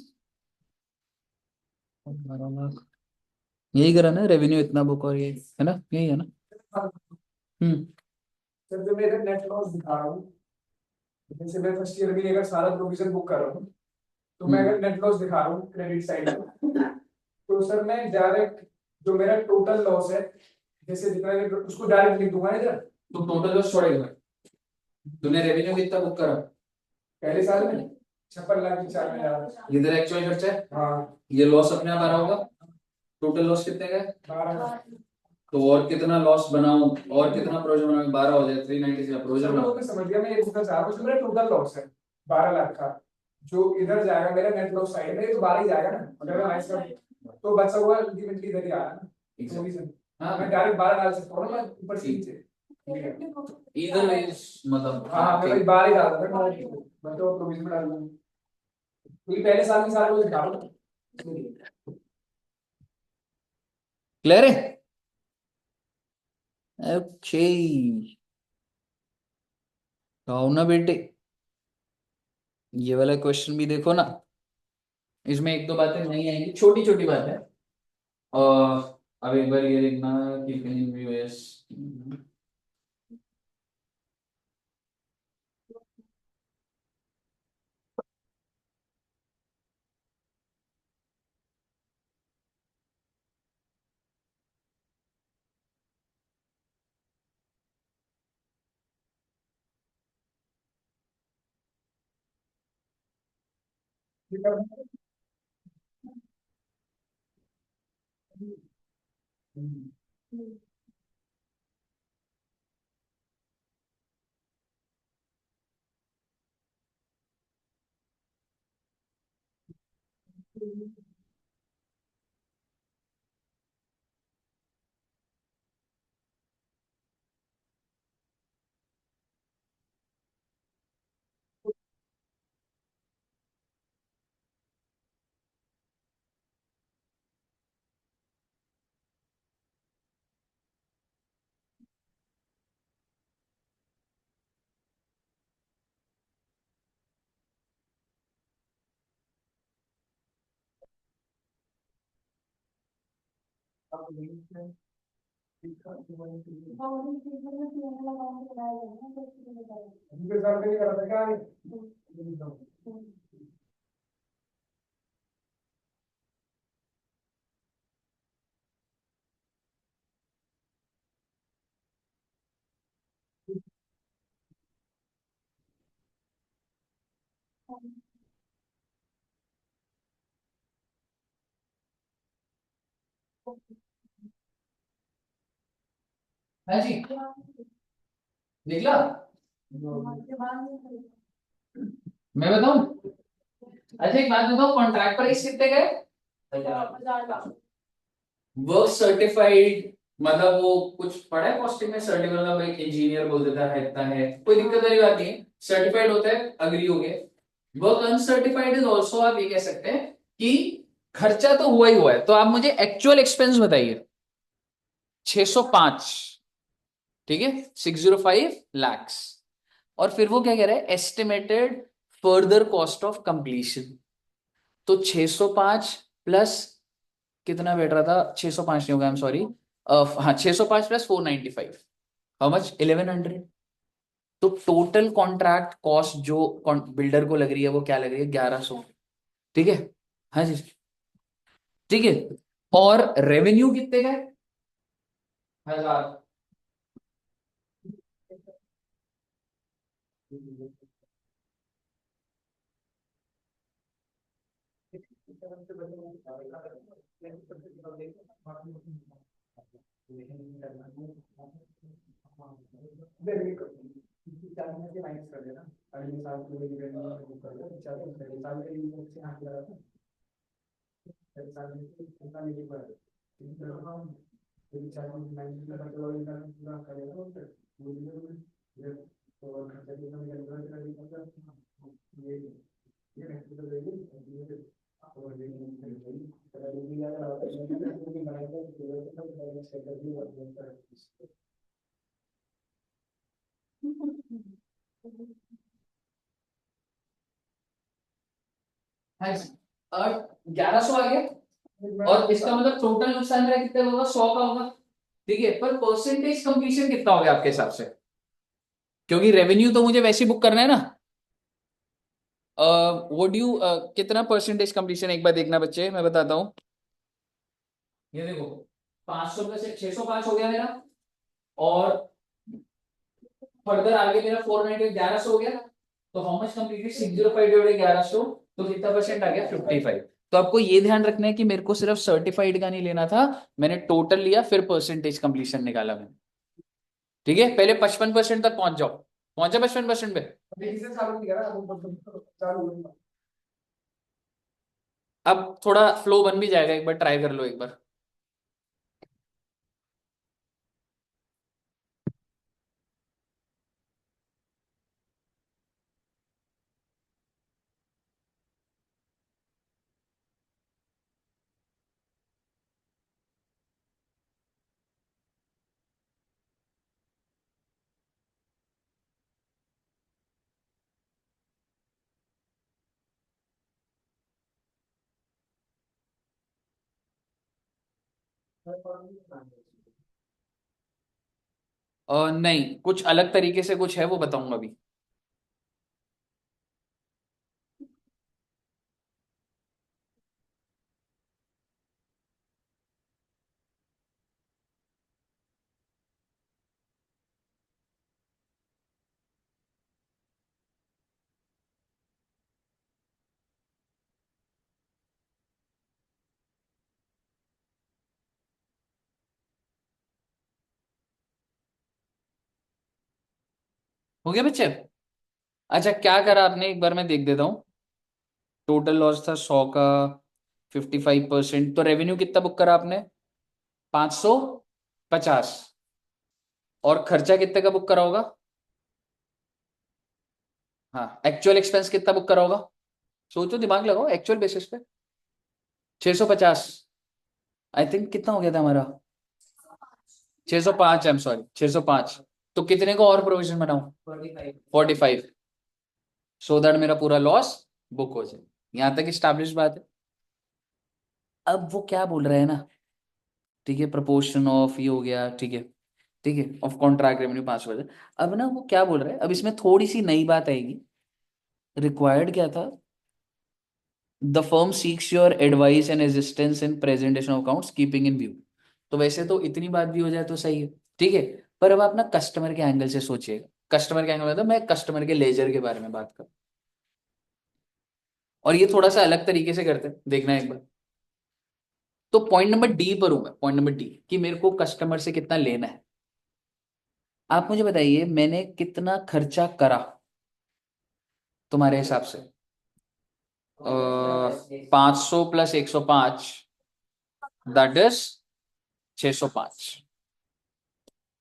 12 लाख, यही करा ना रेवेन्यू इतना बुक, और ये है ना, यही है ना। हम्म। सर जो मेरे नेट लॉस दिखा रहा हूँ, जैसे मैं फर्स्ट ईयर में अगर सारा प्रोविजन बुक कर रहा हूँ, तो मैं अगर नेट लॉस दिखा रहा हूँ क्रेडिट साइड में, तो सर मैं डायरेक्ट जो मेरा टोटल लॉस है, जैसे जितना उसको डायरेक्ट लिख दूंगा इधर, तो टोटल लॉस छोड़ेगा, तूने रेवेन्यू कितना बुक करा, पहले साल में 56,04,000। इधर एक्चुअल खर्चा है, हाँ ये लॉस अपने आप आ रहा होगा, टोटल लॉस कितने का है, 12। तो और कितना लॉस बनाऊं और कितना प्रोविजन बनाऊं, 12 हो जाए, 390 से प्रोविजन सर मैं वो बनाऊं। तो समझ गया, मैं ये पूछना चाह रहा हूँ, मेरा टोटल लॉस है 12 लाख का, जो इधर जाएगा मेरा नेट लॉस साइड में, ये तो 12 ही जाएगा ना, अगर मैं माइनस कर तो बचा हुआ अल्टीमेटली इधर ही आ रहा है ना, तो भी सर हाँ मैं डायरेक्ट 12 डाल सकता हूँ ना, मैं ऊपर से नीचे। इधर मतलब हाँ मैं भाई 12 ही डाल सकता हूँ, मैं तो प्रोविजन में डाल दूंगा, क्योंकि पहले साल की सारा कुछ डाल क्लियर है। ओके, आओ ना बेटे, ये वाला क्वेश्चन भी देखो ना, इसमें एक दो बातें नहीं आएंगी, छोटी छोटी बात है। और अब एक बार ये देखना कि यूएस, हाँ जी निकला। मैं बताऊं, अच्छा एक बात बताऊं, कॉन्ट्रैक्ट प्राइस कितने गए, वर्क सर्टिफाइड, मतलब वो कुछ पढ़ा है कॉस्टिंग में, सर्टिफाइड मतलब एक इंजीनियर बोल देता है, इतना है, कोई दिक्कत वाली बात नहीं है, सर्टिफाइड होता है, अग्री हो गए। वर्क अनसर्टिफाइड इज ऑल्सो, आप ये कह सकते हैं कि खर्चा तो हुआ ही हुआ है, तो आप मुझे एक्चुअल एक्सपेंस बताइए। 605, ठीक है, 605 lakhs। और फिर वो क्या कह रहा है, estimated further cost of completion. तो 605 प्लस कितना बैठ रहा था, 605 नहीं होगा, आई एम सॉरी, हाँ 605 प्लस 495, हाउ मच, 1100। तो टोटल कॉन्ट्रैक्ट कॉस्ट जो बिल्डर को लग रही है वो क्या लग रही है, 1100, ठीक है। हाँ जी, ठीक है। और रेवेन्यू कितने का है, 1000। माइनस कर देना, अगले साल के लिए बुक कर दो, चलो साल के लिए से हाथ लगा था, साल में कितना नहीं पड़ा, चार माइनस का पूरा करेगा, फिर और खर्चा कितना निकल ये तो रहेगी और हाँ जी, और 1100 आ गया, और इसका मतलब टोटल नुकसान मेरा कितना होगा, 100 का होगा, ठीक है। पर परसेंटेज कंप्लीशन कितना हो गया आपके हिसाब से, क्योंकि रेवेन्यू तो मुझे वैसे ही बुक करना है ना। वो ड्यू कितना परसेंटेज कंप्लीशन, एक बार देखना बच्चे, मैं बताता हूँ। ये देखो, 500 में से 605 हो गया मेरा, और फर्दर आगे मेरा 490 1100 हो गया। तो हाउ मच कंप्लीटेड, 605 डिवाइडेड 1100, तो कितना परसेंट आ गया, 55। तो आपको ये ध्यान रखना है कि मेरे को सिर्फ सर्टिफाइड का नहीं लेना था, मैंने टोटल लिया फिर परसेंटेज कंप्लीशन निकाला मैंने। ठीक है, पहले 55% तक पहुंच जाओ। पहुंचा 55% पे? अभी से चालू नहीं करा, अब चालू हुआ। अब थोड़ा फ्लो बन भी जाएगा, एक बार ट्राई कर लो एक बार। नहीं, कुछ अलग तरीके से कुछ है, वो बताऊंगा अभी। हो गया बच्चे? अच्छा, क्या करा आपने, एक बार मैं देख देता हूँ। टोटल लॉस था 100 का, 55%, तो रेवेन्यू कितना बुक करा आपने? 550। और खर्चा कितने का बुक करा होगा? हाँ, एक्चुअल एक्सपेंस कितना बुक करा होगा? सोचो, दिमाग लगाओ, एक्चुअल बेसिस पे। 650। आई थिंक कितना हो गया था हमारा? 605, आई एम सॉरी, 605। तो कितने को और प्रोविजन बनाऊं? 45, सो दैट मेरा पूरा लॉस बुक हो जाए। यहां तक स्टैब्लिश बात है। अब वो क्या बोल रहे हैं ना, ठीक है, प्रपोर्शन ऑफ ये हो गया, ठीक है, ठीक है, ऑफ कॉन्ट्रैक्ट रेवेन्यू 5%। अब ना वो क्या बोल रहे हैं, अब इसमें थोड़ी सी नई बात आएगी। रिक्वायर्ड क्या था? The firm seeks your advice and assistance in presentation of accounts keeping in view. तो वैसे तो इतनी बात भी हो जाए तो सही है, ठीक है। पर अब आप ना कस्टमर के एंगल से सोचिएगा। कस्टमर के एंगल मतलब मैं कस्टमर के लेजर के बारे में बात कर, और ये थोड़ा सा अलग तरीके से करते हैं, देखना एक बार। तो पॉइंट नंबर डी पर हूं मैं, पॉइंट नंबर डी, कि मेरे को कस्टमर से कितना लेना है। आप मुझे बताइए, मैंने कितना खर्चा करा तुम्हारे हिसाब से? 500 प्लस 105, दैट इज 605।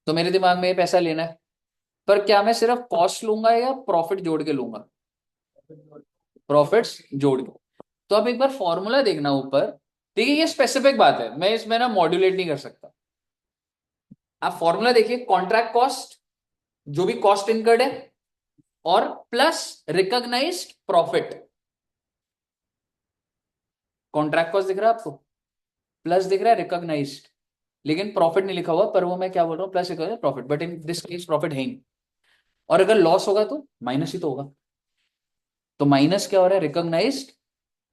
तो मेरे दिमाग में ये पैसा लेना है, पर क्या मैं सिर्फ कॉस्ट लूंगा या प्रॉफिट जोड़ के लूंगा? प्रॉफिट्स जोड़ के। तो आप एक बार फॉर्मूला देखना ऊपर, ठीक है, ये स्पेसिफिक बात है, मैं इसमें ना मॉड्यूलेट नहीं कर सकता। आप फॉर्मूला देखिए, कॉन्ट्रैक्ट कॉस्ट, जो भी कॉस्ट इनकर्ड है, और plus recognised profit. Contract cost दिख रहा है आपको? प्लस दिख रहा है रिकॉग्नाइज्ड, लेकिन प्रॉफिट नहीं लिखा हुआ, पर वो मैं क्या बोल रहा हूँ, plus recognised profit, but in this case profit है ही नहीं। और अगर लॉस होगा तो माइनस ही तो होगा। तो माइनस क्या हो रहा है? Recognised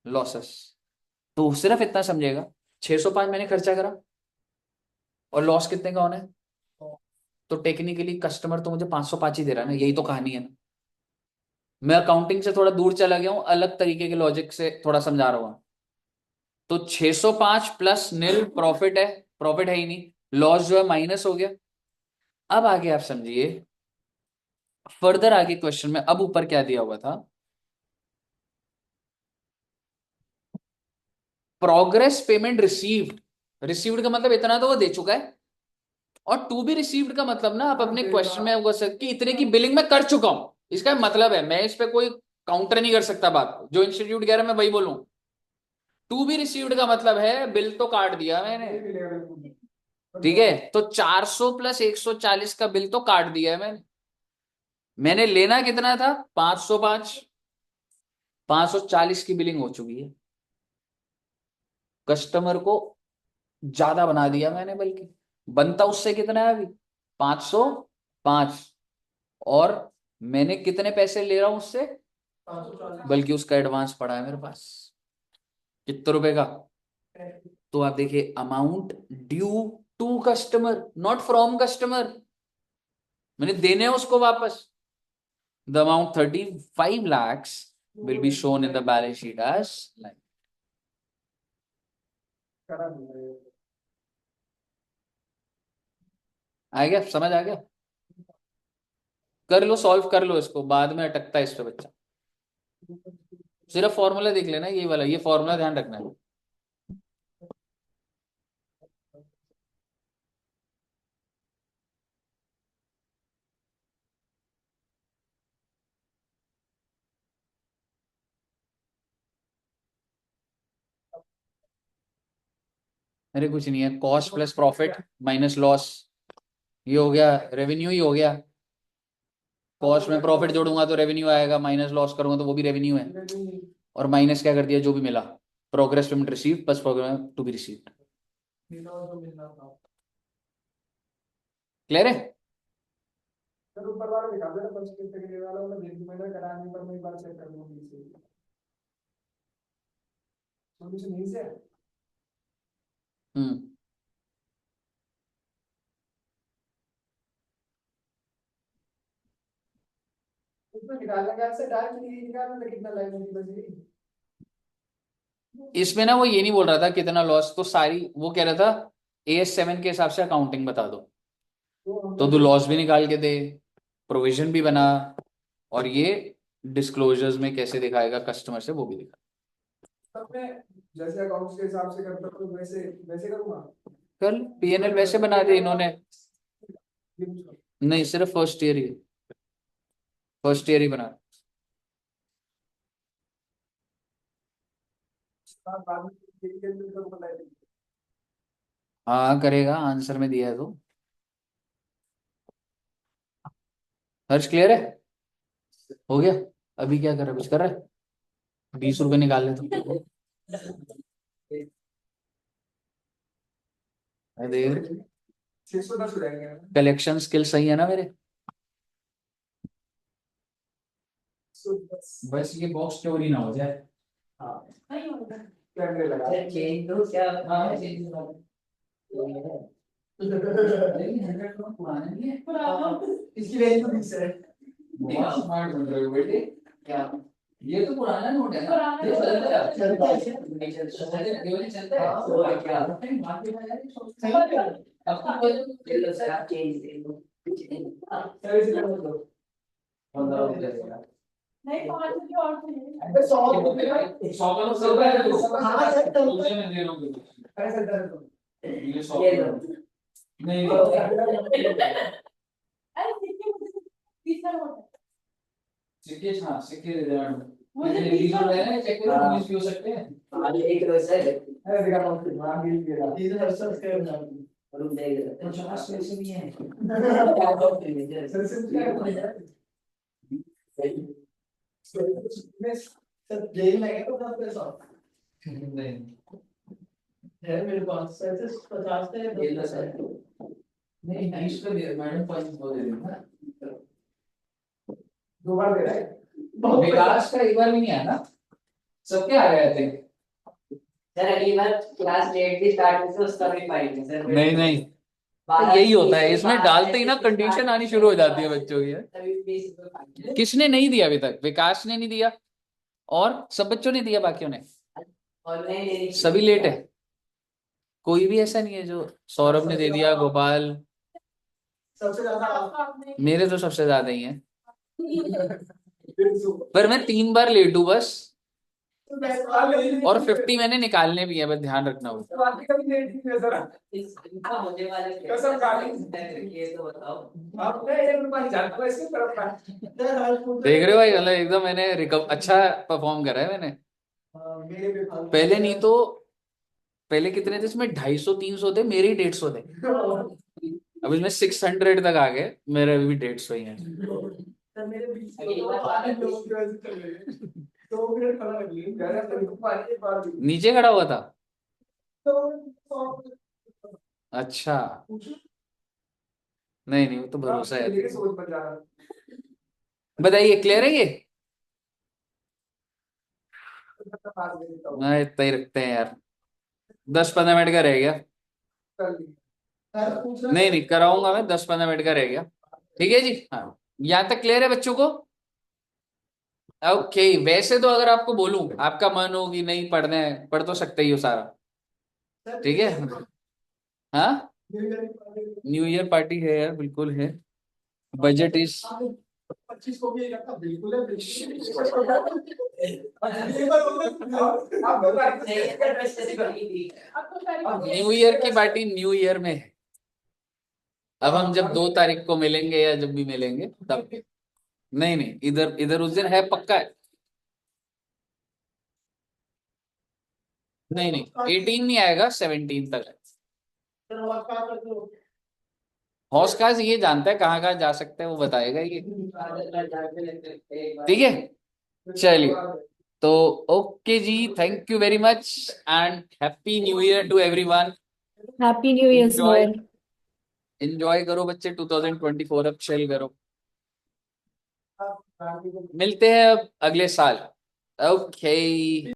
losses. तो सिर्फ इतना समझेगा, 605 मैंने खर्चा करा, और लॉस कितने का होना है? तो टेक्निकली कस्टमर तो मुझे 505 ही दे रहा है ना, यही तो कहानी है ना। मैं अकाउंटिंग से थोड़ा दूर चला गया हूं, अलग तरीके के लॉजिक से थोड़ा समझा रहा हूं। तो 605 प्लस नील प्रॉफिट है, प्रॉफिट है ही नहीं, लॉस जो है माइनस हो गया। अब आगे आप समझिए, फर्दर आगे क्वेश्चन में, अब ऊपर क्या दिया हुआ था? Progress payment received. रिसीव्ड का मतलब इतना तो वो दे चुका है, और टू बी रिसीव्ड का मतलब ना, आप अपने क्वेश्चन में वो कि इतने की बिलिंग मैं कर चुका हूं, इसका मतलब है, मैं इस पे कोई काउंटर नहीं कर सकता बात को, जो इंस्टीट्यूट कह रहा है मैं वही बोलूं। टू बी रिसीव्ड का मतलब है बिल तो काट दिया मैंने, ठीक है, तो 400 प्लस 140 का बिल तो काट दिया है मैंने। मैंने लेना कितना था? 505, 540 की बिलिंग हो चुकी है। कस्टमर को ज्यादा बना दिया मैंने, बल्कि बनता उससे कितना है अभी? 505। और मैंने कितने पैसे ले रहा हूं उससे? बल्कि उसका एडवांस पड़ा है मेरे पास, कितने रुपए का? तो आप देखिए, amount due to customer, not from customer, मैंने देने हैं उसको वापस। The amount 35 lakhs will be shown in the balance sheet as like, करा नहीं है। आ गया, समझ आ गया? कर लो, सॉल्व कर लो इसको, बाद में अटकता है इस पे बच्चा। सिर्फ फॉर्मूला देख लेना, ये वाला, ये फॉर्मूला ध्यान रखना है। अरे कुछ नहीं है, cost plus profit minus loss, ये हो गया रेवेन्यू ही हो गया। कॉस्ट में प्रॉफिट जोड़ूंगा तो रेवेन्यू आएगा, माइनस लॉस करूंगा तो वो भी रेवेन्यू है। और माइनस क्या कर दिया, जो भी मिला, progress payment receive plus program to be received. Clear है? सर ऊपर वाला दिखा दो ना, फर्स्ट कैटेगरी वाला, मैं देख मैंने कराने पर मैं एक बार चेक कर लूंगी इसे। सॉल्यूशन यहीं से है। हम्म उसमें निकालना क्या से डाल के निकालना था, कितना लाइन की बची। इसमें ना वो ये नहीं बोल रहा था कितना लॉस, तो सारी वो कह रहा था AS7 के हिसाब से अकाउंटिंग बता दो, तो तू लॉस भी निकाल के दे, प्रोविजन भी बना, और ये डिस्क्लोजर्स में कैसे दिखाएगा कस्टमर से वो भी दिखा। तब मैं जैसे अकाउंट्स के हिसाब से करता हूँ वैसे वैसे करूंगा। कल PNL वैसे बना दिया इन्होंने। नहीं, सिर्फ फर्स्ट ईयर ही, फर्स्ट ईयर ही बना। बाद में तो पता है। हाँ करेगा, आंसर में दिया है तो। हर्ष क्लियर है? हो गया? अभी क्या कर रहा है, कुछ कर रहा है? 20 रुपए निकाल ले तो। देख, 610 हो जाएंगे। कलेक्शन स्किल सही है ना मेरे? 610। बस ये बॉक्स चोरी ना हो जाए। हाँ कैमरे लगा। चेंज तो क्या? हाँ चेंज कर दो। लेकिन 100 करोड़ पुराना नहीं है। इसकी रेंज तो 20 है। बहुत स्मार्ट बन रहे हो बेटे। क्या? ये तो पुराना नोट है ना, ये चलता है। ये वाली चलता है। और क्या? बाकी का यार ये सोचता है। अब तो चलो सर आप चेंज दे दो। सर इसे कर दो। 15 हो जाएगा। नहीं 5 रुपये और चाहिए। अबे 100 रुपए 100 का तो सब है तो। हाँ सर तो दूसरे में दे लोगे। अरे सर दर्द दो। ये 100 ये लो। नहीं अरे सिक्के मुझे 20 का नोट है। सिक्के, हाँ सिक्के दे दे मैडम। मुझे मुझे 20 20 का रुपए है, चेक करो 19 भी हो सकते हैं। आज एक रोज है। अरे दिखा पाऊँ फिर वहाँ भी दे रहा। ये तो सब्सक्राइब ना। रूम देख लेते हैं। 50 पैसे भी है। सर से क्या करेंगे? सर जेल लगे तो ना पैसा नहीं है मेरे पास सर से 50 का ये लो सर। नहीं 20 पे दे मैडम, 5 दो दे देना। 2 बार दे रहा है। विकास का एक बार भी नहीं आया ना, सबके आ गए थे। सर अगली बार क्लास लेट भी स्टार्ट हुई तो उसका भी फाइन है सर। नहीं यही होता है इसमें, डालते ही ना कंडीशन आनी शुरू हो जाती है बच्चों की। तभी 20 रुपए फाइन है। किसने नहीं दिया अभी तक? विकास ने नहीं दिया और सब बच्चों ने दिया, बाकियों ने और नहीं लेनी सभी लेट है। कोई भी ऐसा नहीं है जो, सौरभ ने दे दिया, गोपाल, सबसे ज्यादा मेरे तो सबसे ज्यादा ही है। पर मैं 3 बार लेट हूँ बस, और 50 मैंने निकालने भी है, बस ध्यान रखना हो। बाकी कभी लेट नहीं है सर। इनका होने वाला क्या है? कसम खा ली। ये तो बताओ। आपने 1 रुपया नहीं जानता इसकी तरफ का। देख रहे हो भाई, मतलब एकदम मैंने अच्छा परफॉर्म करा है मैंने। मेरे भी फालतू पहले नहीं तो, पहले कितने थे इसमें, 250-300 थे, मेरे ही 150 थे। अब इसमें 600 तक आ गए, मेरे अभी भी 150 ही है। सर मेरे 20 लोगों की वजह से चल रही है। 2 मिनट खड़ा रख लिए घर से पानी एक बार भी। नीचे खड़ा हुआ था? तो अच्छा, नहीं वो तो भरोसा है। लेके सोच बन जा रहा। बताइए क्लियर है ये? पास में देता हूँ। मैं इतना ही रखते हैं यार, 10-15 मिनट का रह गया। कर ली। सर पूछ रहा नहीं कराऊंगा मैं, 10-15 मिनट का रह गया। ठीक है जी, हाँ यहाँ तक क्लियर है बच्चों को? ओके, वैसे तो अगर आपको बोलूं, आपका मन हो कि नहीं पढ़ना है, पढ़ तो सकते ही हो सारा। ठीक है। हाँ, न्यू ईयर पार्टी है यार, बिल्कुल है। बजट इज 25 को भी ये करता बिल्कुल है बिल्कुल नहीं ये तो ड्रेस जैसी बनी थी। अब तो सारी न्यू ईयर की पार्टी न्यू ईयर में है। अब हम जब 2 तारीख को मिलेंगे या जब भी मिलेंगे तब। नहीं नहीं, इधर इधर उस दिन है, पक्का है। नहीं नहीं, 18 नहीं आएगा, 17 तक है। हौस खास ये जानता है कहाँ कहाँ जा सकते हैं, वो बताएगा ये। ठीक है, चलिए। तो ओके जी, thank you very much and happy new year to everyone. Happy new year enjoy, sir. Enjoy करो बच्चे, 2024 अब शेल करो। मिलते हैं अब अगले साल। ओके।